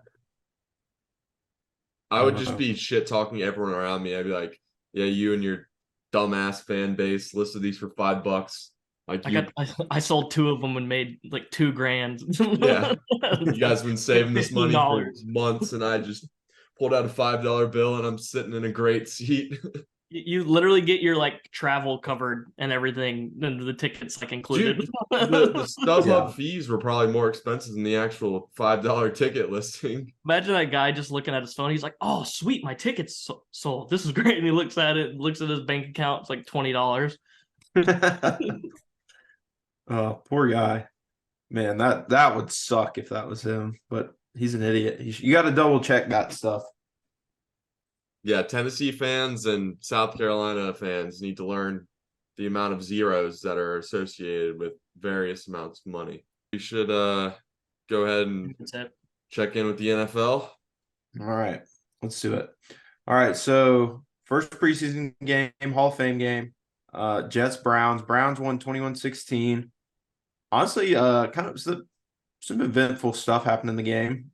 I would just be shit talking everyone around me. I'd be like, Yeah, you and your dumbass fan base listed these for $5. Like I sold 2 of them and made like $2,000. yeah, you guys have been saving this money for $15. months, and I just pulled out a $5 bill, and I'm sitting in a great seat. You literally get your like travel covered and everything, and the tickets like included. Dude, the StubHub Yeah. fees were probably more expensive than the actual $5 ticket listing. Imagine that guy just looking at his phone. He's like, "Oh, sweet, my ticket's sold. This is great." And he looks at it, looks at his bank account. It's like $20. Oh, poor guy. Man, that would suck if that was him. But he's an idiot. You got to double check that stuff. Yeah, Tennessee fans and South Carolina fans need to learn the amount of zeros that are associated with various amounts of money. We should go ahead and That's it. check in with the NFL. All right, let's do it. All right, so first preseason game, Hall of Fame game, Jets Browns. Browns won 21-16. Honestly, kind of some eventful stuff happened in the game.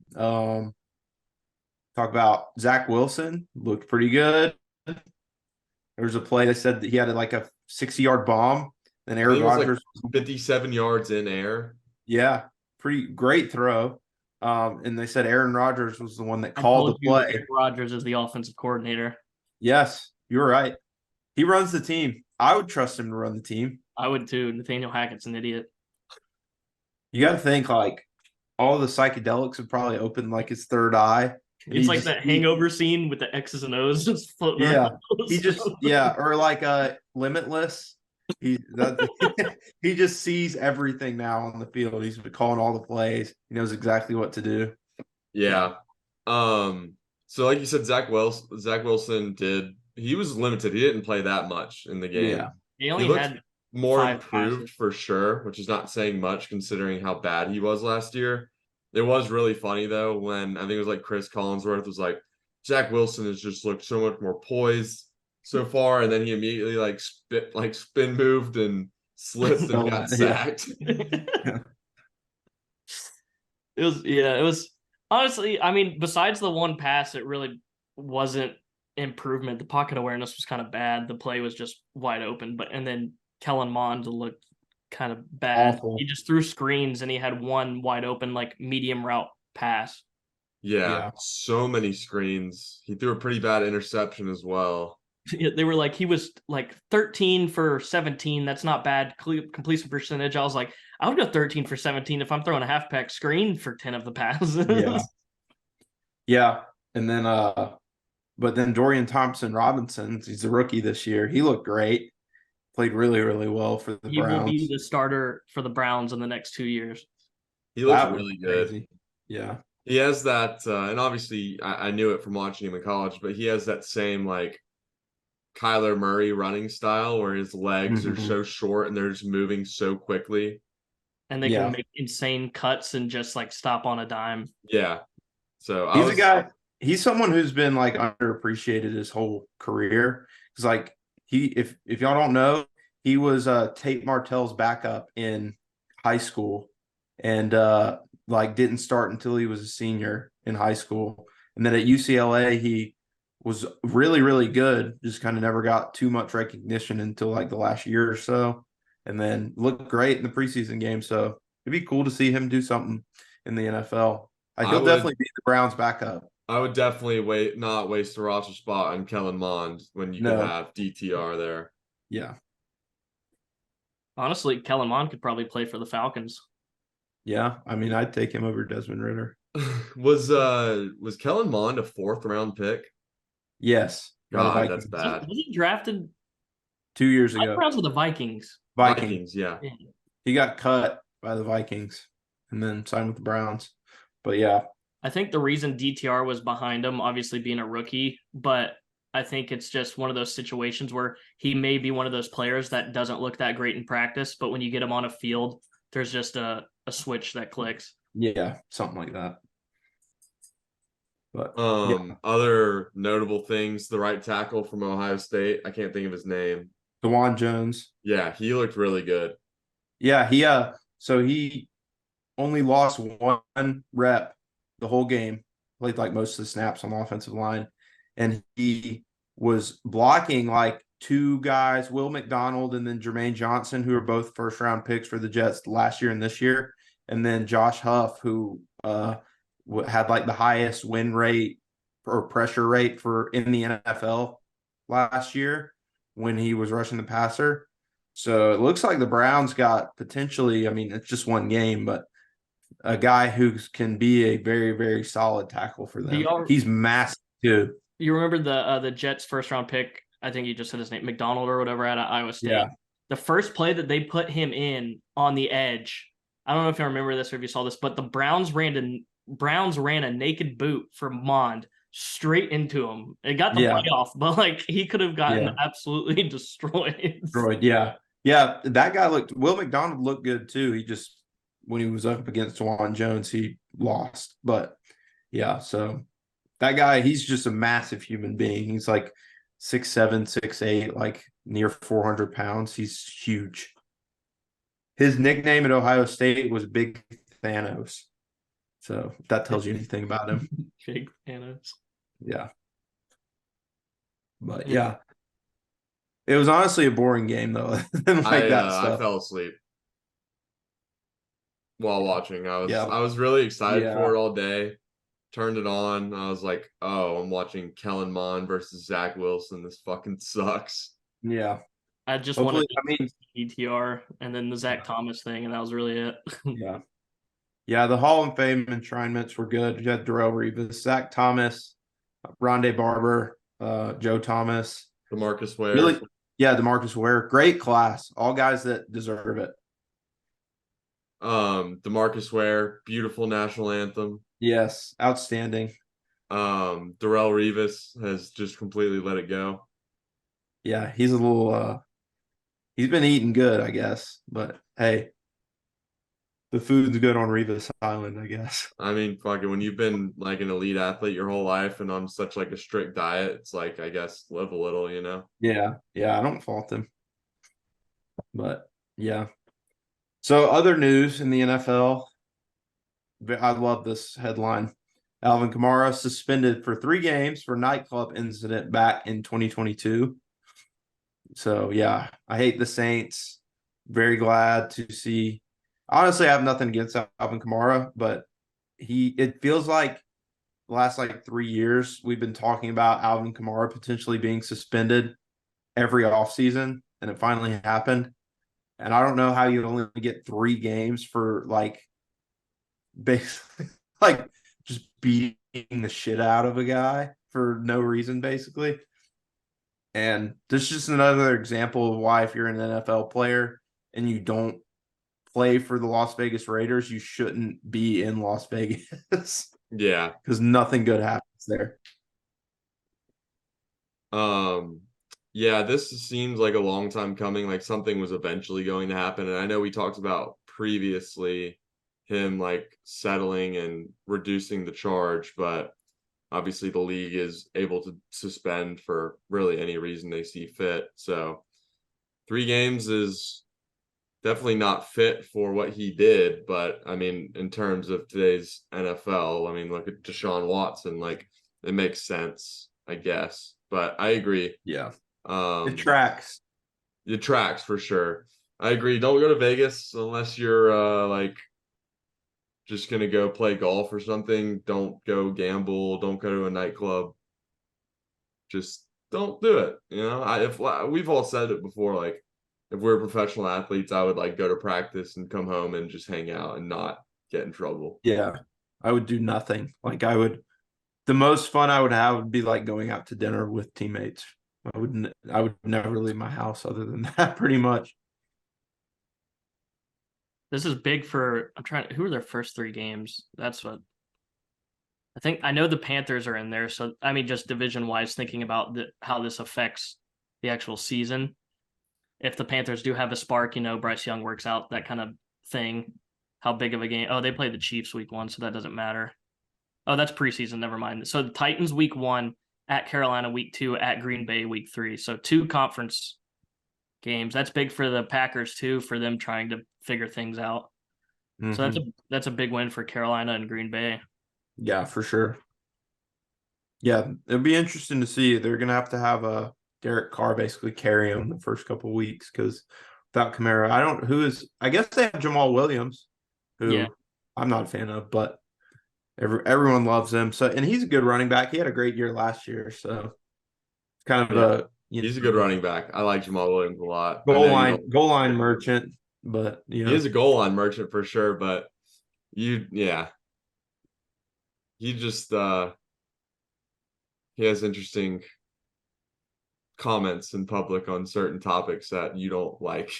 Talk about Zach Wilson, looked pretty good. There was a play that said that he had like a 60-yard bomb. Then Aaron Rodgers, like 57 yards in air. Yeah, pretty great throw. And they said Aaron Rodgers was the one that called the play. Aaron Rodgers is the offensive coordinator. Yes, you're right. He runs the team. I would trust him to run the team. I would too. Nathaniel Hackett's an idiot. You got to think like all the psychedelics would probably open like his third eye. It's like that hangover scene with the X's and O's just floating around. Or like Limitless. He just sees everything now on the field. He's been calling all the plays. He knows exactly what to do. Yeah. So like you said, Zach Wilson he was limited. He didn't play that much in the game. Yeah. He only had more improved for sure, which is not saying much considering how bad he was last year. It was really funny though when I think it was like Chris Collinsworth was like, Zach Wilson has just looked so much more poised so far, and then he immediately spin moved and slipped and got sacked. It was honestly, I mean, besides the one pass, it really wasn't improvement. The pocket awareness was kind of bad. The play was just wide open, and then Kellen Mond looked kind of bad. Awful. He just threw screens and he had one wide open, like medium route pass. Yeah, so many screens. He threw a pretty bad interception as well. They were like, he was like 13 for 17. That's not bad completion percentage. I was like, I would go 13 for 17 if I'm throwing a half-pack screen for 10 of the passes. Yeah. And then but then Dorian Thompson-Robinson, he's a rookie this year. He looked great. Played really, really well for the Browns. He will be the starter for the Browns in the next 2 years. He looks really good. Crazy. Yeah. He has that, and obviously I knew it from watching him in college, but he has that same like Kyler Murray running style where his legs are so short and they're just moving so quickly. And they can make insane cuts and just like stop on a dime. Yeah. So he's someone who's been like underappreciated his whole career. It's like if y'all don't know, he was Tate Martell's backup in high school and like didn't start until he was a senior in high school. And then at UCLA, he was really, really good. Just kind of never got too much recognition until like the last year or so. And then looked great in the preseason game. So it'd be cool to see him do something in the NFL. He'll definitely be the Browns' backup. I would definitely not waste a roster spot on Kellen Mond when you can have DTR there. Yeah. Honestly, Kellen Mond could probably play for the Falcons. Yeah, I mean, I'd take him over Desmond Ridder. Was Kellen Mond a 4th round pick? Yes. God, that's bad. Was he drafted 2 years ago? Browns with the Vikings. Vikings, yeah. He got cut by the Vikings and then signed with the Browns. But yeah. I think the reason DTR was behind him, obviously being a rookie, but I think it's just one of those situations where he may be one of those players that doesn't look that great in practice, but when you get him on a field, there's just a switch that clicks. Yeah, something like that. But other notable things, the right tackle from Ohio State, I can't think of his name. DeJuan Jones. Yeah, he looked really good. Yeah, he only lost one rep the whole game, played like most of the snaps on the offensive line, and he was blocking like two guys, Will McDonald and then Jermaine Johnson, who are both first round picks for the Jets last year and this year. And then Josh Huff, who had like the highest win rate or pressure rate for in the NFL last year when he was rushing the passer. So it looks like the Browns got potentially, I mean, it's just one game, but a guy who can be a very, very solid tackle for them. He's massive too. You remember the Jets first round pick? I think you just said his name, McDonald or whatever, at Iowa State. Yeah. The first play that they put him in on the edge, I don't know if you remember this or if you saw this, but the Browns ran a naked boot for Mond straight into him. It got the playoff, but like he could have gotten absolutely destroyed. Yeah. Yeah. That guy Will McDonald looked good too. He just, when he was up against Juwan Jones, he lost. But yeah, so that guy, he's just a massive human being. He's like 6'7", 6'8", like near 400 pounds. He's huge. His nickname at Ohio State was Big Thanos. So if that tells you anything about him. Big Thanos. Yeah. But yeah. It was honestly a boring game though. I fell asleep while watching. I was really excited for it all day. Turned it on. I was like, oh, I'm watching Kellen Mond versus Zach Wilson. This fucking sucks. Yeah. I just wanted ETR and then the Zach Thomas thing, and that was really it. Yeah. Yeah, the Hall of Fame enshrinements were good. You had Darrelle Revis, Zach Thomas, Rondé Barber, Joe Thomas. DeMarcus Ware. Really, yeah, DeMarcus Ware. Great class. All guys that deserve it. DeMarcus Ware, beautiful national anthem. Yes, outstanding. Darrelle Revis has just completely let it go. Yeah, he's a little he's been eating good, I guess. But hey, the food's good on Revis Island, I guess. I mean, fucking when you've been like an elite athlete your whole life and on such like a strict diet, it's like, I guess, live a little, you know? Yeah, I don't fault him. But yeah. So other news in the NFL. I love this headline. Alvin Kamara suspended for 3 games for nightclub incident back in 2022. So, yeah, I hate the Saints. Very glad to see. Honestly, I have nothing against Alvin Kamara, but it feels like the last 3 years we've been talking about Alvin Kamara potentially being suspended every offseason, and it finally happened. And I don't know how you only get 3 games for basically just beating the shit out of a guy for no reason, basically. And this is just another example of why if you're an NFL player and you don't play for the Las Vegas Raiders, you shouldn't be in Las Vegas. Yeah. Because nothing good happens there. Yeah, this seems like a long time coming. Like something was eventually going to happen. And I know we talked about previously him settling and reducing the charge, but obviously the league is able to suspend for really any reason they see fit. So 3 games is definitely not fit for what he did. But I mean, in terms of today's NFL, I mean, look at Deshaun Watson, it makes sense, I guess. But I agree. Yeah. It tracks. It tracks for sure. I agree. Don't go to Vegas unless you're just gonna go play golf or something. Don't go gamble. Don't go to a nightclub. Just don't do it. You know, if we've all said it before, if we're professional athletes, I would go to practice and come home and just hang out and not get in trouble. Yeah, I would do nothing. The most fun I would have would be going out to dinner with teammates. I would never leave my house other than that, pretty much. This is big for who are their first 3 games? That's what I think. I know the Panthers are in there, so I mean, just division wise, thinking about how this affects the actual season. If the Panthers do have a spark, Bryce Young works out, that kind of thing. How big of a game? Oh, they play the Chiefs week 1, so that doesn't matter. Oh, that's preseason. Never mind. So the Titans week 1, at Carolina week 2, at Green Bay week 3. So 2 conference games. That's big for the Packers too, for them trying to figure things out. Mm-hmm. So that's a big win for Carolina and Green Bay. Yeah, for sure. Yeah, it'll be interesting to see. They're gonna have to have a Derek Carr basically carry him the first couple of weeks because without Kamara, I guess they have Jamal Williams, Yeah. who I'm not a fan of, but everyone loves him. So and he's a good running back. He had a great year last year, so it's kind of Yeah, a he's a good running back. I like Jamal Williams a lot. I goal know you line don't. goal line merchant, but He is a goal line merchant for sure, but yeah, he just he has interesting comments in public on certain topics that you don't like.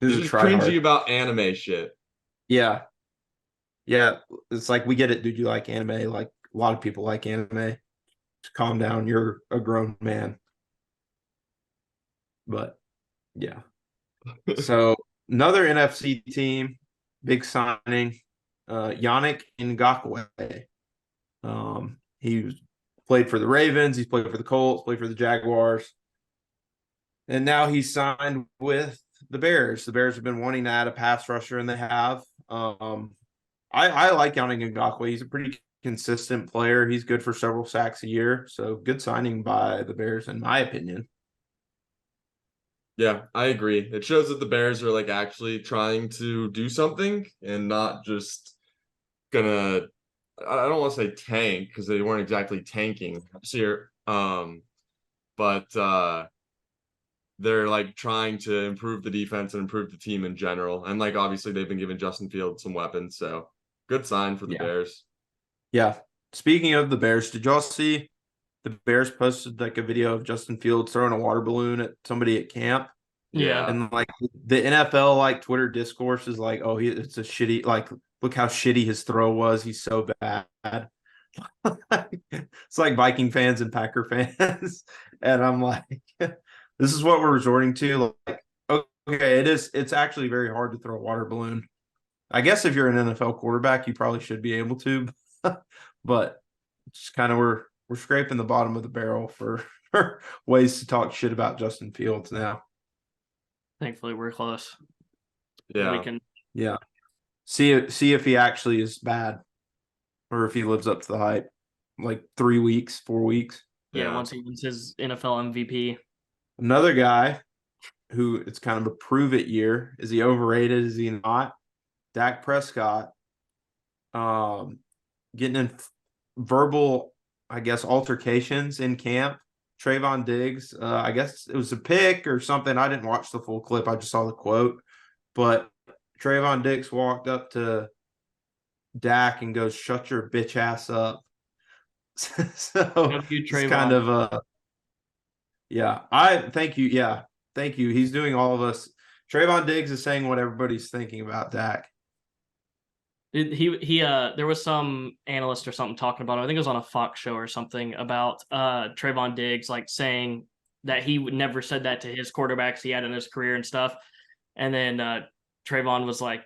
he's He's a just tryhard. cringy about anime shit. Yeah, yeah. It's like we get it, dude. You like anime? Like a lot of people like anime. Just calm down. You're a grown man. But yeah. So another NFC team, big signing, Yannick Ngakoue. He played for the Ravens, he's played for the Colts, played for the Jaguars, and now he's signed with the Bears. The Bears have been wanting to add a pass rusher, and they have. I like Yannick Ngakoue. He's a pretty consistent player. He's good for several sacks a year. So good signing by the Bears, in my opinion. Yeah, I agree. It shows that the Bears are like actually trying to do something and not just gonna, I don't want to say tank because they weren't exactly tanking this year. But they're like trying to improve the defense and improve the team in general. And like obviously they've been giving Justin Fields some weapons, so good sign for the Yeah. Bears. Yeah. Speaking of the Bears, did y'all see the Bears posted like a video of Justin Fields throwing a water balloon at somebody at camp? Yeah. And like the NFL like Twitter discourse is like, oh, it's a shitty, like, look how shitty his throw was. He's so bad. It's like Viking fans and Packer fans. And I'm like, this is what we're resorting to. Like, okay, it's actually very hard to throw a water balloon. I guess if you're an NFL quarterback, you probably should be able to, but it's kind of we're scraping the bottom of the barrel for ways to talk shit about Justin Fields now. Thankfully, we're close. Yeah. We can. Yeah. See if he actually is bad or if he lives up to the hype. Like 3 weeks, 4 weeks. Yeah, once he wins his NFL MVP. Another guy who it's kind of a prove it year. Is he overrated? Is he not? Dak Prescott getting in verbal, I guess, altercations in camp. Trayvon Diggs, I guess it was a pick or something. I didn't watch the full clip. I just saw the quote. But Trayvon Diggs walked up to Dak and goes, "Shut your bitch ass up." So it's kind of yeah. Thank you. Yeah, thank you. He's doing all of us. Trayvon Diggs is saying what everybody's thinking about Dak. There was some analyst or something talking about him. I think it was on a Fox show or something about Trayvon Diggs, like saying that he would never said that to his quarterbacks he had in his career and stuff. And then Trayvon was like,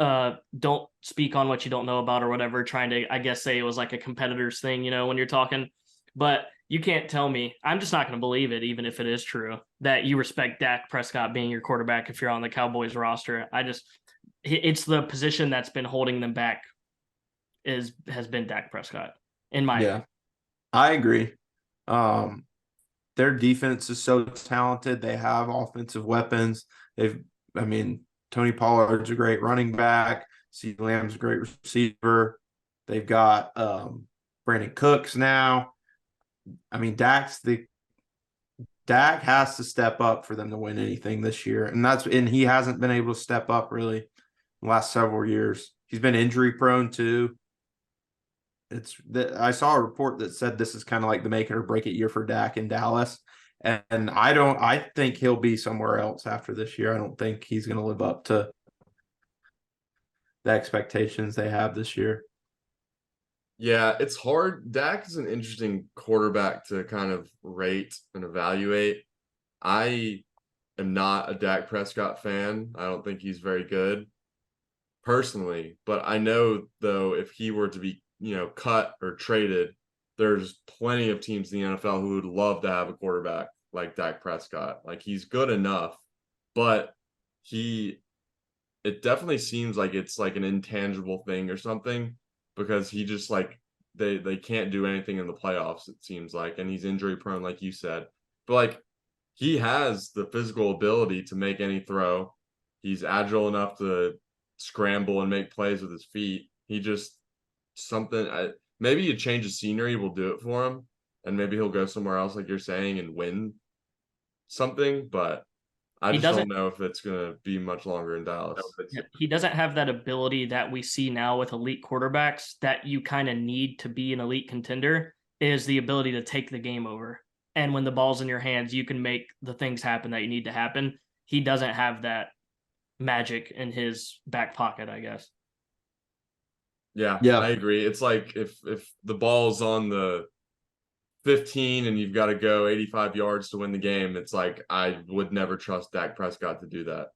don't speak on what you don't know about or whatever, trying to, I guess, say it was like a competitor's thing, when you're talking. But you can't tell me, I'm just not going to believe it, even if it is true, that you respect Dak Prescott being your quarterback if you're on the Cowboys roster. It's the position that's been holding them back has been Dak Prescott, in my opinion. I agree. Their defense is so talented. They have offensive weapons. Tony Pollard's a great running back. CeeDee Lamb's a great receiver. They've got Brandon Cooks now. Dak has to step up for them to win anything this year, and he hasn't been able to step up really in the last several years. He's been injury prone too. I saw a report that said this is kind of like the make it or break it year for Dak in Dallas. And I think he'll be somewhere else after this year. I don't think he's going to live up to the expectations they have this year. Yeah, it's hard. Dak is an interesting quarterback to kind of rate and evaluate. I am not a Dak Prescott fan. I don't think he's very good personally, but I know though if he were to be, cut or traded, there's plenty of teams in the NFL who would love to have a quarterback like Dak Prescott. Like he's good enough, but it definitely seems like it's like an intangible thing or something because he just like they can't do anything in the playoffs, it seems like, and he's injury prone, like you said. But like he has the physical ability to make any throw. He's agile enough to scramble and make plays with his feet. He just maybe a change of scenery will do it for him, and maybe he'll go somewhere else, like you're saying, and win something. But I He just don't doesn't know if it's gonna be much longer in Dallas. he doesn't have that ability that we see now with elite quarterbacks that you kind of need to be an elite contender, is the ability to take the game over. And when the ball's in your hands, you can make the things happen that you need to happen. He doesn't have that magic in his back pocket, I guess. Yeah, Yeah. I agree. It's like if the ball's on the 15 and you've got to go 85 yards to win the game, it's like I would never trust Dak Prescott to do that.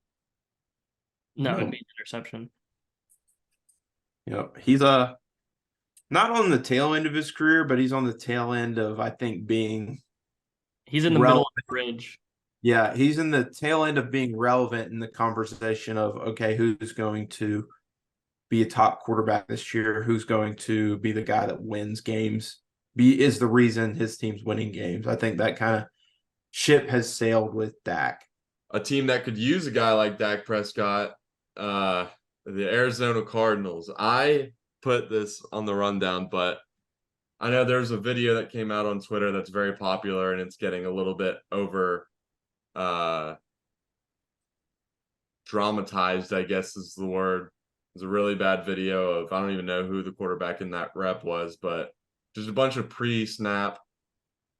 No, it'd be an interception. Yep. He's not on the tail end of his career, but he's on the tail end of, I think, being He's in the middle of the bridge. Yeah, he's in the tail end of being relevant in the conversation of, okay, who's going to be a top quarterback this year? Who's going to be the guy that wins games? Is the reason his team's winning games. I think that kind of ship has sailed with Dak. A team that could use a guy like Dak Prescott, the Arizona Cardinals. I put this on the rundown, but I know there's a video that came out on Twitter that's very popular, and it's getting a little bit over dramatized, I guess is the word. It's a really bad video of, I don't even know who the quarterback in that rep was, but just a bunch of pre-snap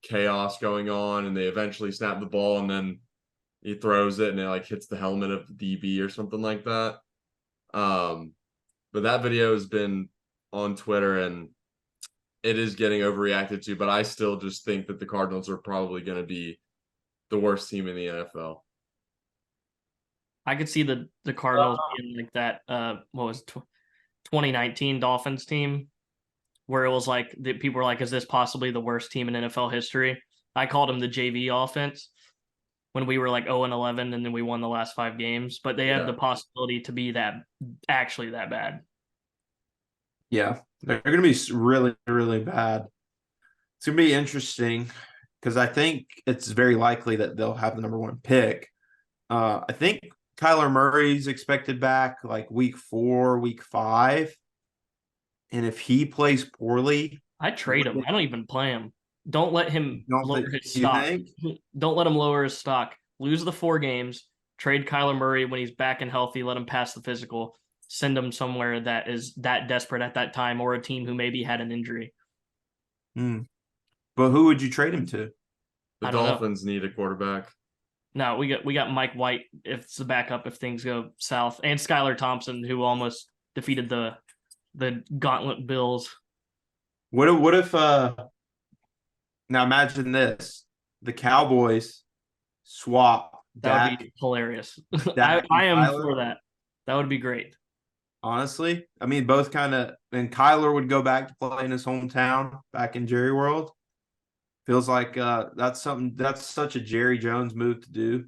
chaos going on, and they eventually snap the ball, and then he throws it and it like hits the helmet of the DB or something like that. But that video has been on Twitter and it is getting overreacted to, but I still just think that the Cardinals are probably going to be the worst team in the NFL. I could see the Cardinals being like that. What was 2019 Dolphins team, where it was like people were like, "Is this possibly the worst team in NFL history?" I called them the JV offense when we were like 0-11, and then we won the last 5 games. But they have the possibility to be that bad. Yeah, they're going to be really, really bad. It's going to be interesting because I think it's very likely that they'll have the number 1 pick. I think Kyler Murray's expected back like week 4, week 5. And if he plays poorly, I trade him. I don't even play him. Don't let him lower his stock. Don't let him lower his stock. Lose the 4 games. Trade Kyler Murray when he's back and healthy. Let him pass the physical. Send him somewhere that is that desperate at that time, or a team who maybe had an injury. But who would you trade him to? The Dolphins need a quarterback. No, we got Mike White if it's the backup if things go south, and Skylar Thompson, who almost defeated the Gauntlet Bills. What if now imagine this. The Cowboys swap That would be hilarious. I am for that. That would be great. Honestly, I mean, both kind of, and Kyler would go back to play in his hometown back in Jerry World. Feels like that's such a Jerry Jones move to do.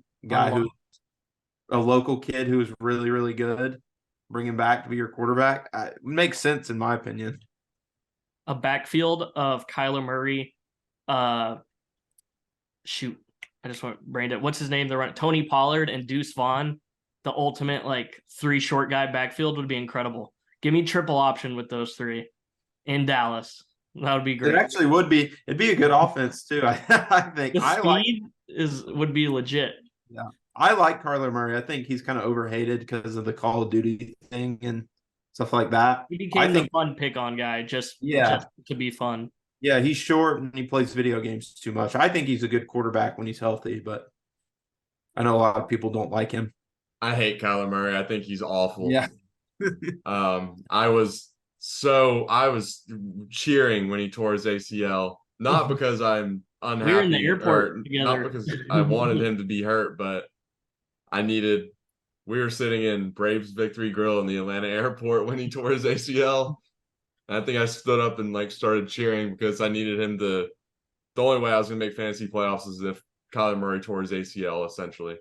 A local kid who is really, really good, bring him back to be your quarterback. It makes sense in my opinion. A backfield of Kyler Murray. Shoot, I just want brain dead. What's his name? Tony Pollard and Deuce Vaughn. The ultimate like 3 short guy backfield would be incredible. Give me triple option with those 3 in Dallas. That would be great. It actually would be. It'd be a good offense too. I think the speed would be legit. Yeah, I like Kyler Murray. I think he's kind of overhated because of the Call of Duty thing and stuff like that. He became the fun pick on guy just to be fun. Yeah, he's short and he plays video games too much. I think he's a good quarterback when he's healthy, but I know a lot of people don't like him. I hate Kyler Murray. I think he's awful. Yeah. I was cheering when he tore his ACL, not because I'm unhappy. We were in the airport together. Not because I wanted him to be hurt, but we were sitting in Braves Victory Grill in the Atlanta airport when he tore his ACL. And I think I stood up and like started cheering because I needed him to. The only way I was going to make fantasy playoffs is if Kyler Murray tore his ACL, essentially.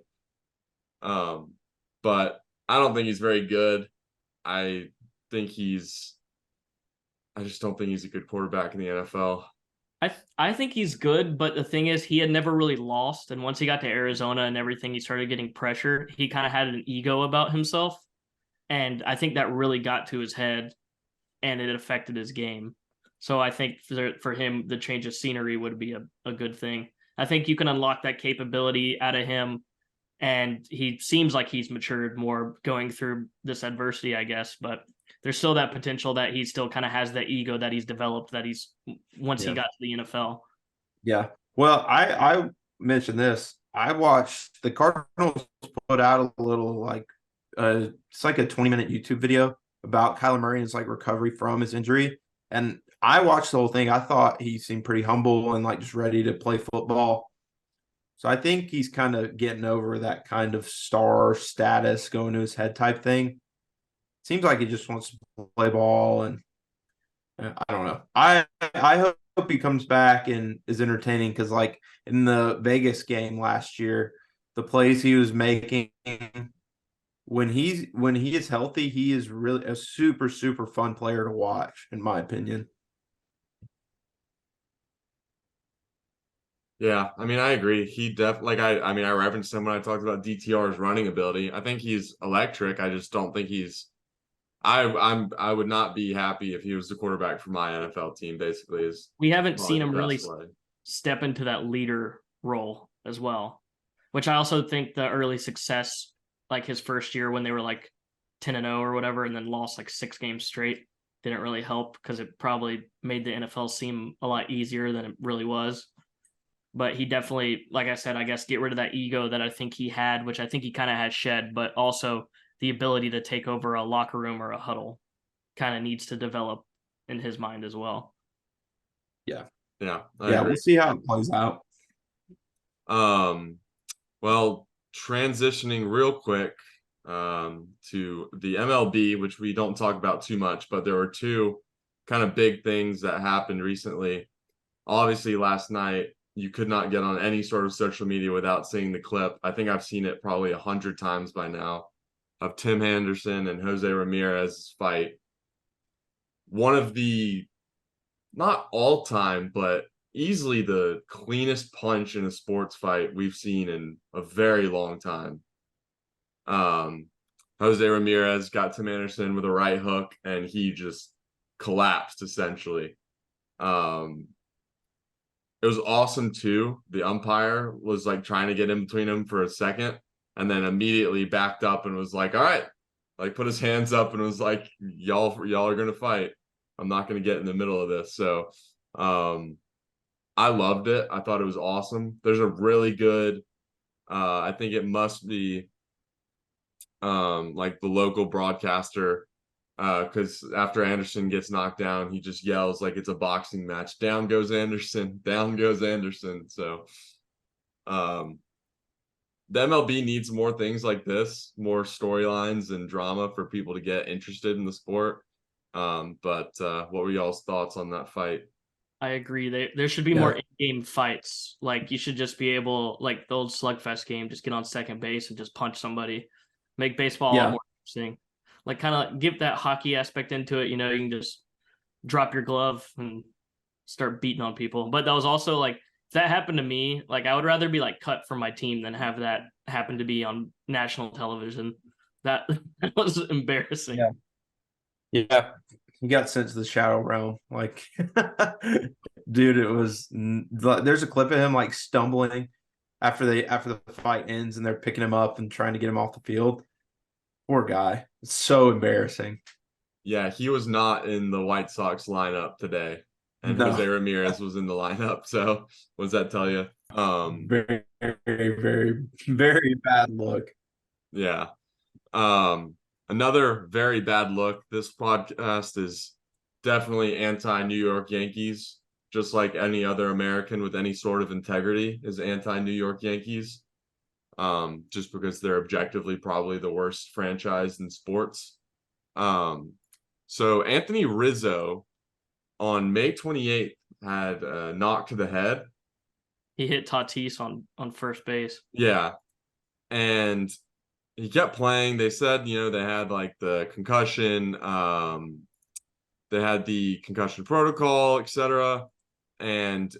But I don't think he's very good. I think he's I just don't think he's a good quarterback in the NFL. I think he's good, but the thing is, he had never really lost, and once he got to Arizona and everything, he started getting pressure. He kind of had an ego about himself, and I think that really got to his head, and it affected his game. So I think for him, the change of scenery would be a good thing. I think you can unlock that capability out of him, and he seems like he's matured more going through this adversity, I guess. But there's still that potential that he still kind of has that ego that he's developed that he's once he got to the NFL. Yeah. Well, I mentioned this. I watched the Cardinals put out a little it's like a 20-minute YouTube video about Kyler Murray and his like recovery from his injury. And I watched the whole thing. I thought he seemed pretty humble and like just ready to play football. So I think he's kind of getting over that kind of star status going to his head type thing. Seems like he just wants to play ball, and I don't know. I hope he comes back and is entertaining, because like in the Vegas game last year, the plays he was making when he is healthy, he is really a super, super fun player to watch, in my opinion. Yeah, I mean, I agree. He definitely I mean, I referenced him when I talked about DTR's running ability. I think he's electric. I just don't think he's. I would not be happy if he was the quarterback for my NFL team. Basically, is we haven't probably seen the him really best way. step into that leader role as well, which I also think the early success, like his first year when they were like 10-0 or whatever, and then lost like 6 games straight, didn't really help, because it probably made the NFL seem a lot easier than it really was. But he definitely, like I said, I guess get rid of that ego that I think he had, which I think he kind of has shed, but also the ability to take over a locker room or a huddle kind of needs to develop in his mind as well. Yeah. Yeah. I Yeah, agree. we'll see how it plays out. Well, transitioning real quick to the MLB, which we don't talk about too much, but there were 2 kind of big things that happened recently. Obviously, last night, you could not get on any sort of social media without seeing the clip. I think I've seen it probably 100 times by now, of Tim Henderson and Jose Ramirez's fight. One of the, not all time, but easily the cleanest punch in a sports fight we've seen in a very long time. Jose Ramirez got Tim Anderson with a right hook, and he just collapsed essentially. It was awesome too. The umpire was like trying to get in between them for a second, and then immediately backed up and was like, all right, like put his hands up and was like, y'all are gonna fight. I'm not gonna get in the middle of this. So I loved it. I thought it was awesome. There's a really good I think it must be like the local broadcaster, because after Anderson gets knocked down, he just yells like it's a boxing match. Down goes Anderson, down goes Anderson. So the MLB needs more things like this, more storylines and drama for people to get interested in the sport. But what were y'all's thoughts on that fight? I agree. There should be more in-game fights. Like you should just be able, like the old slugfest game, just get on second base and just punch somebody. Make baseball a lot more interesting. Like kind of give that hockey aspect into it. You know, you can just drop your glove and start beating on people. But that was also like, if that happened to me, like I would rather be like cut from my team than have that happen to be on national television. That was embarrassing. Yeah. He got sent to the shadow realm. Like, dude, it was. There's a clip of him like stumbling after the fight ends, and they're picking him up and trying to get him off the field. Poor guy. It's so embarrassing. Yeah, he was not in the White Sox lineup today, and No. Jose Ramirez was in the lineup. So what does that tell you? Very, very, very, very bad look. Yeah. Another very bad look. This podcast is definitely anti-New York Yankees, just like any other American with any sort of integrity is anti-New York Yankees. Just because they're objectively probably the worst franchise in sports. So Anthony Rizzo on May 28th had a knock to the head. He hit Tatis on first base. Yeah. And he kept playing. They said, they had like the concussion they had the concussion protocol, etc. And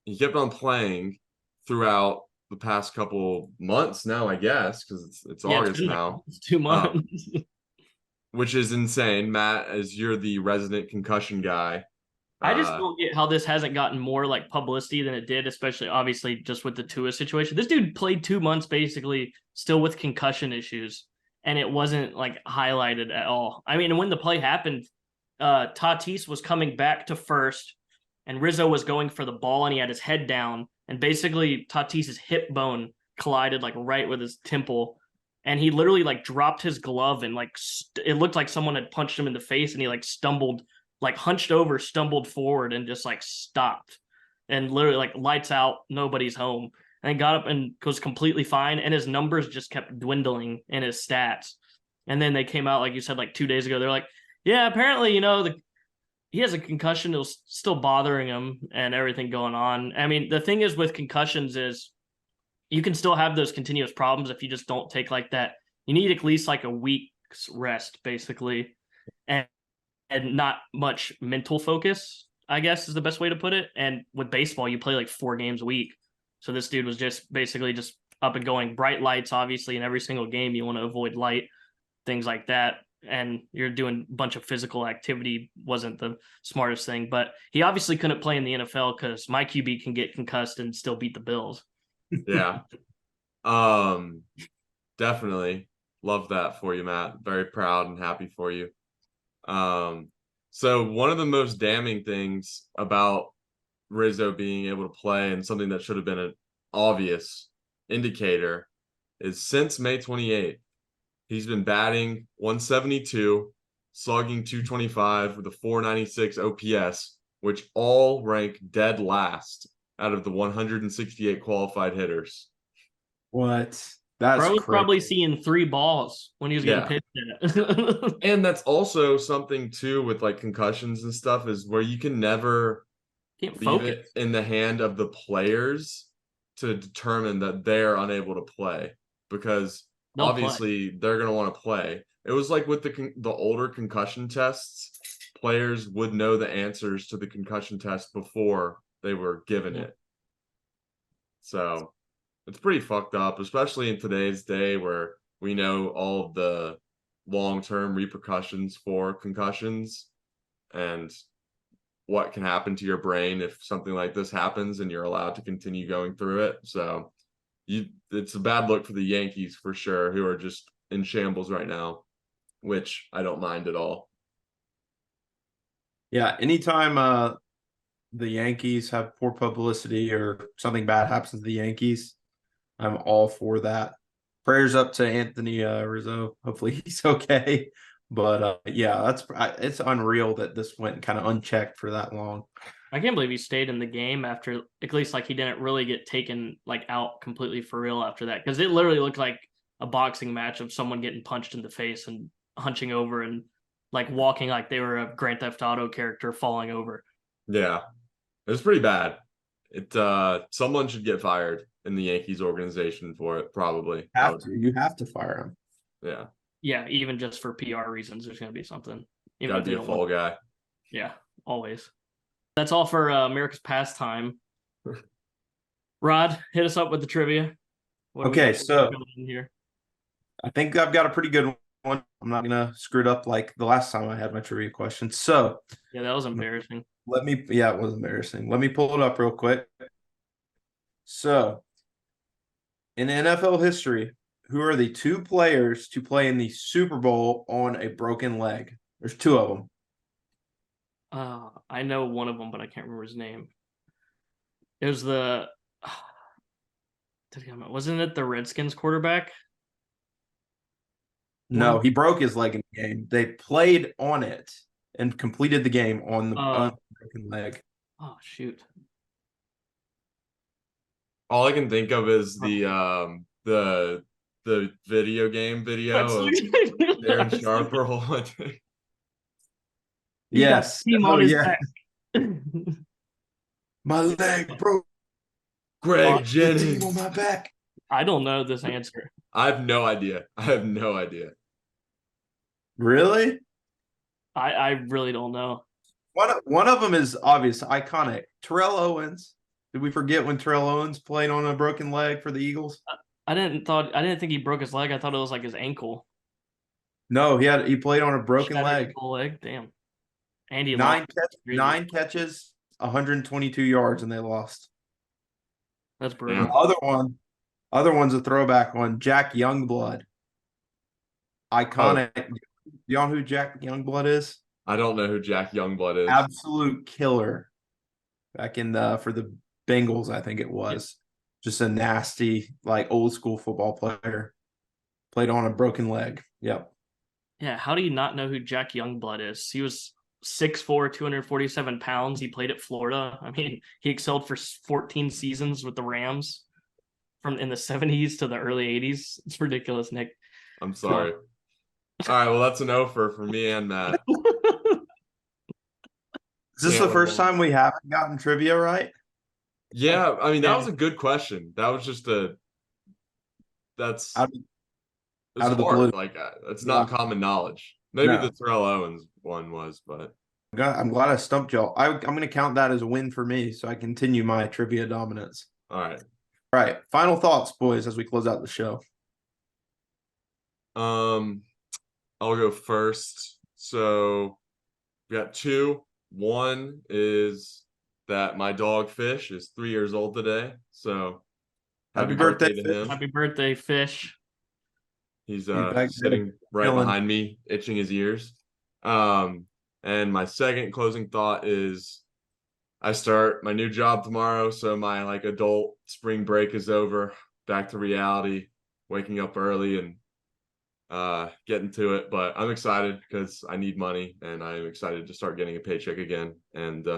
he kept on playing throughout the past couple months now, I guess, because it's August now. It's 2 months. Which is insane. Matt, as you're the resident concussion guy. I just don't get how this hasn't gotten more like publicity than it did, especially obviously just with the Tua situation. This dude played 2 months basically still with concussion issues, and it wasn't like highlighted at all. I mean, when the play happened, Tatis was coming back to first, and Rizzo was going for the ball, and he had his head down, and basically Tatis's hip bone collided like right with his temple, and he literally like dropped his glove, and like it looked like someone had punched him in the face, and he like stumbled, like hunched over, stumbled forward, and just like stopped, and literally like lights out, nobody's home, and got up and was completely fine, and his numbers just kept dwindling in his stats. And then they came out, like you said, like 2 days ago, they're like, yeah, apparently, he has a concussion. It was still bothering him and everything going on. I mean, the thing is with concussions is you can still have those continuous problems if you just don't take like that. You need at least like a week's rest, basically, and not much mental focus, I guess is the best way to put it. And with baseball, you play like 4 games a week. So this dude was just basically just up and going. Bright lights, obviously, in every single game. You want to avoid light, things like that. And you're doing a bunch of physical activity wasn't the smartest thing. But he obviously couldn't play in the NFL because my QB can get concussed and still beat the Bills. Yeah. Definitely love that for you, Matt. Very proud and happy for you. So one of the most damning things about Rizzo being able to play, and something that should have been an obvious indicator, is since May 28th, he's been batting 172, slugging 225 with a 496 OPS, which all rank dead last out of the 168 qualified hitters. What? That's Bro was crazy. probably seeing 3 balls when he was getting pitched at. And that's also something too with like concussions and stuff, is where you can never leave it in the hand of the players to determine that they're unable to play, because obviously they're going to want to play. It was like with the older concussion tests, players would know the answers to the concussion test before they were given it. So it's pretty fucked up, especially in today's day where we know all of the long-term repercussions for concussions and what can happen to your brain if something like this happens and you're allowed to continue going through it. So it's a bad look for the Yankees for sure, who are just in shambles right now, which I don't mind at all. Yeah, anytime the Yankees have poor publicity or something bad happens to the Yankees, I'm all for that. Prayers up to Anthony Rizzo. Hopefully he's okay. But yeah, it's unreal that this went kind of unchecked for that long. I can't believe he stayed in the game after, at least like he didn't really get taken like out completely for real after that, because it literally looked like a boxing match of someone getting punched in the face and hunching over and like walking like they were a Grand Theft Auto character falling over. Yeah, it was pretty bad. Someone should get fired in the Yankees organization for it, probably. You have to fire him. Yeah. Yeah, even just for PR reasons, there's going to be something. Even Gotta be a fall guy. Yeah, always. That's all for America's pastime. Rod, hit us up with the trivia. Okay, so here? I think I've got a pretty good one. I'm not gonna screw it up like the last time I had my trivia question. So yeah, that was embarrassing. It was embarrassing. Let me pull it up real quick. So in NFL history, who are the 2 players to play in the Super Bowl on a broken leg? There's 2 of them. I know one of them, but I can't remember his name. It was wasn't it the Redskins quarterback? No, he broke his leg in the game. They played on it and completed the game on the broken leg. Oh, shoot. All I can think of is the video game video of Darren Sharper holding. Yes. Team on his back. My leg broke. Greg Jennings on my back. I don't know this answer. I have no idea. Really? I really don't know. One of them is obvious, iconic. Terrell Owens. Did we forget when Terrell Owens played on a broken leg for the Eagles? I didn't think he broke his leg. I thought it was like his ankle. No, he played on a broken Shattered leg. his whole leg. Damn. And he Nine lost. nine catches, 122 yards, and they lost. That's The brutal. other one's a throwback one. Jack Youngblood. Iconic. Oh. You know who Jack Youngblood is? I don't know who Jack Youngblood is. Absolute killer. Back in for the Bengals, I think it was. Just a nasty, like old school football player. Played on a broken leg. Yep. Yeah, how do you not know who Jack Youngblood is? He was 6'4", 247 pounds. He played at Florida. I mean, he excelled for 14 seasons with the Rams from in the 70s to the early 80s. It's ridiculous, Nick. I'm sorry. All right, well, that's an O for me and Matt. Is this the first time we haven't gotten trivia right? Yeah, I mean, that was a good question. That was just that's out it's of the hard. blue. Like, it's not common knowledge. Maybe the Terrell Owens one was, but I'm glad I stumped y'all. I'm going to count that as a win for me, so I continue my trivia dominance. all right. All right, final thoughts, boys, as we close out the show. I'll go first. So we got two. One is that my dog Fish is 3 years old today. So happy birthday to him. Happy birthday, Fish. He's sitting right behind me, itching his ears. And my second closing thought is I start my new job tomorrow. So my like adult spring break is over, back to reality, waking up early and getting to it. But I'm excited because I need money and I'm excited to start getting a paycheck again. And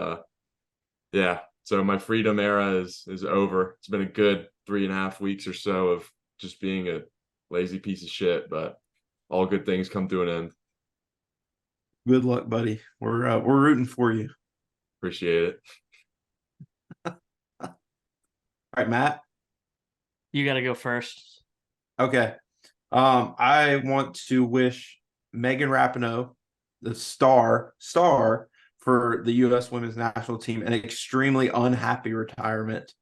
yeah, so my freedom era is over. It's been a good 3.5 weeks or so of just being a lazy piece of shit, but all good things come to an end. Good luck, buddy. We're rooting for you. Appreciate it. All right, Matt. You got to go first. Okay. I want to wish Megan Rapinoe, the star for the U.S. Women's National Team, an extremely unhappy retirement.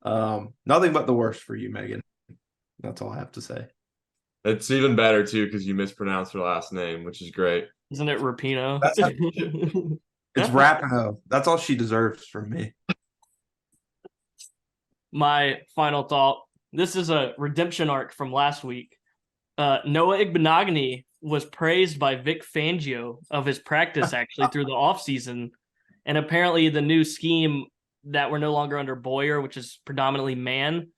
Nothing but the worst for you, Megan. That's all I have to say. It's even better too because you mispronounced her last name, which is great. Isn't it Rapino? It's Rapinoe. That's all she deserves from me. My final thought. This is a redemption arc from last week. Noah Igbenogany was praised by Vic Fangio of his practice actually through the offseason. And apparently the new scheme that we're no longer under Boyer, which is predominantly man,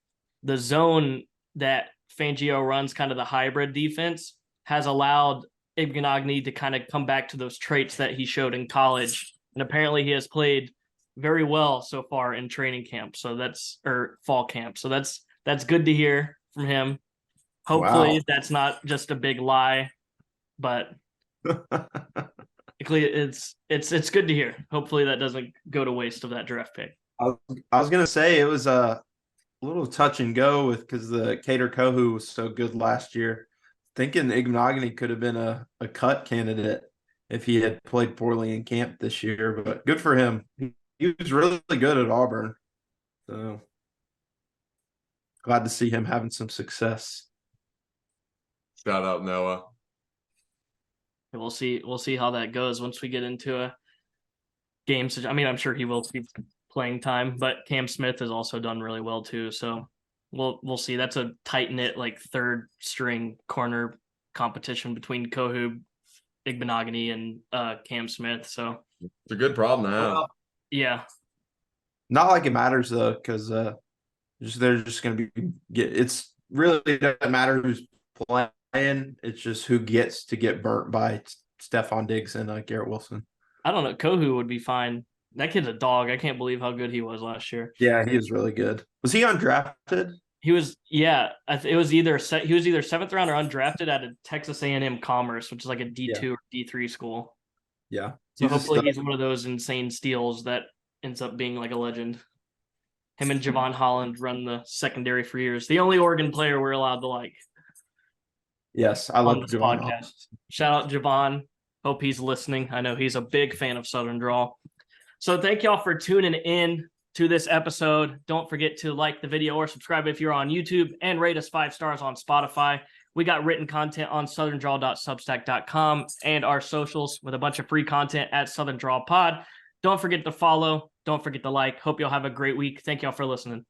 the zone that Fangio runs, kind of the hybrid defense, has allowed Igbenogany to kind of come back to those traits that he showed in college. And apparently he has played very well so far in training camp. So or fall camp. So that's good to hear from him. Hopefully that's not just a big lie, but it's good to hear. Hopefully that doesn't go to waste of that draft pick. I was gonna say it was a little touch and go because the Cater Kohu was so good last year. Thinking Igbenogany could have been a cut candidate if he had played poorly in camp this year, but good for him. He was really good at Auburn. So glad to see him having some success. Shout out Noah. We'll see how that goes once we get into a game. I mean, I'm sure he will keep playing time, but Cam Smith has also done really well too. So we'll see. That's a tight-knit, like third string corner competition between Kohu, Igbenogany, and Cam Smith. So it's a good problem to have. Yeah. Not like it matters though, because they're just gonna it's really doesn't matter who's playing. It's just who gets to get burnt by Stephon Diggs and Garrett Wilson. I don't know. Kohu would be fine. That kid's a dog. I can't believe how good he was last year. Yeah, he was really good. Was he undrafted? He was. Yeah, it was either he was either 7th round or undrafted at a Texas A&M Commerce, which is like a D2 or D3 school. Yeah. So hopefully he's one of those insane steals that ends up being like a legend. Him and Javon Holland run the secondary for years. The only Oregon player we're allowed to like. Yes, I love Javon. Shout out Javon. Hope he's listening. I know he's a big fan of Southern Drawl. So thank y'all for tuning in to this episode. Don't forget to like the video or subscribe if you're on YouTube, and rate us 5 stars on Spotify. We got written content on southerndrawl.substack.com and our socials with a bunch of free content at Southern Drawl Pod. Don't forget to follow. Don't forget to like. Hope y'all have a great week. Thank y'all for listening.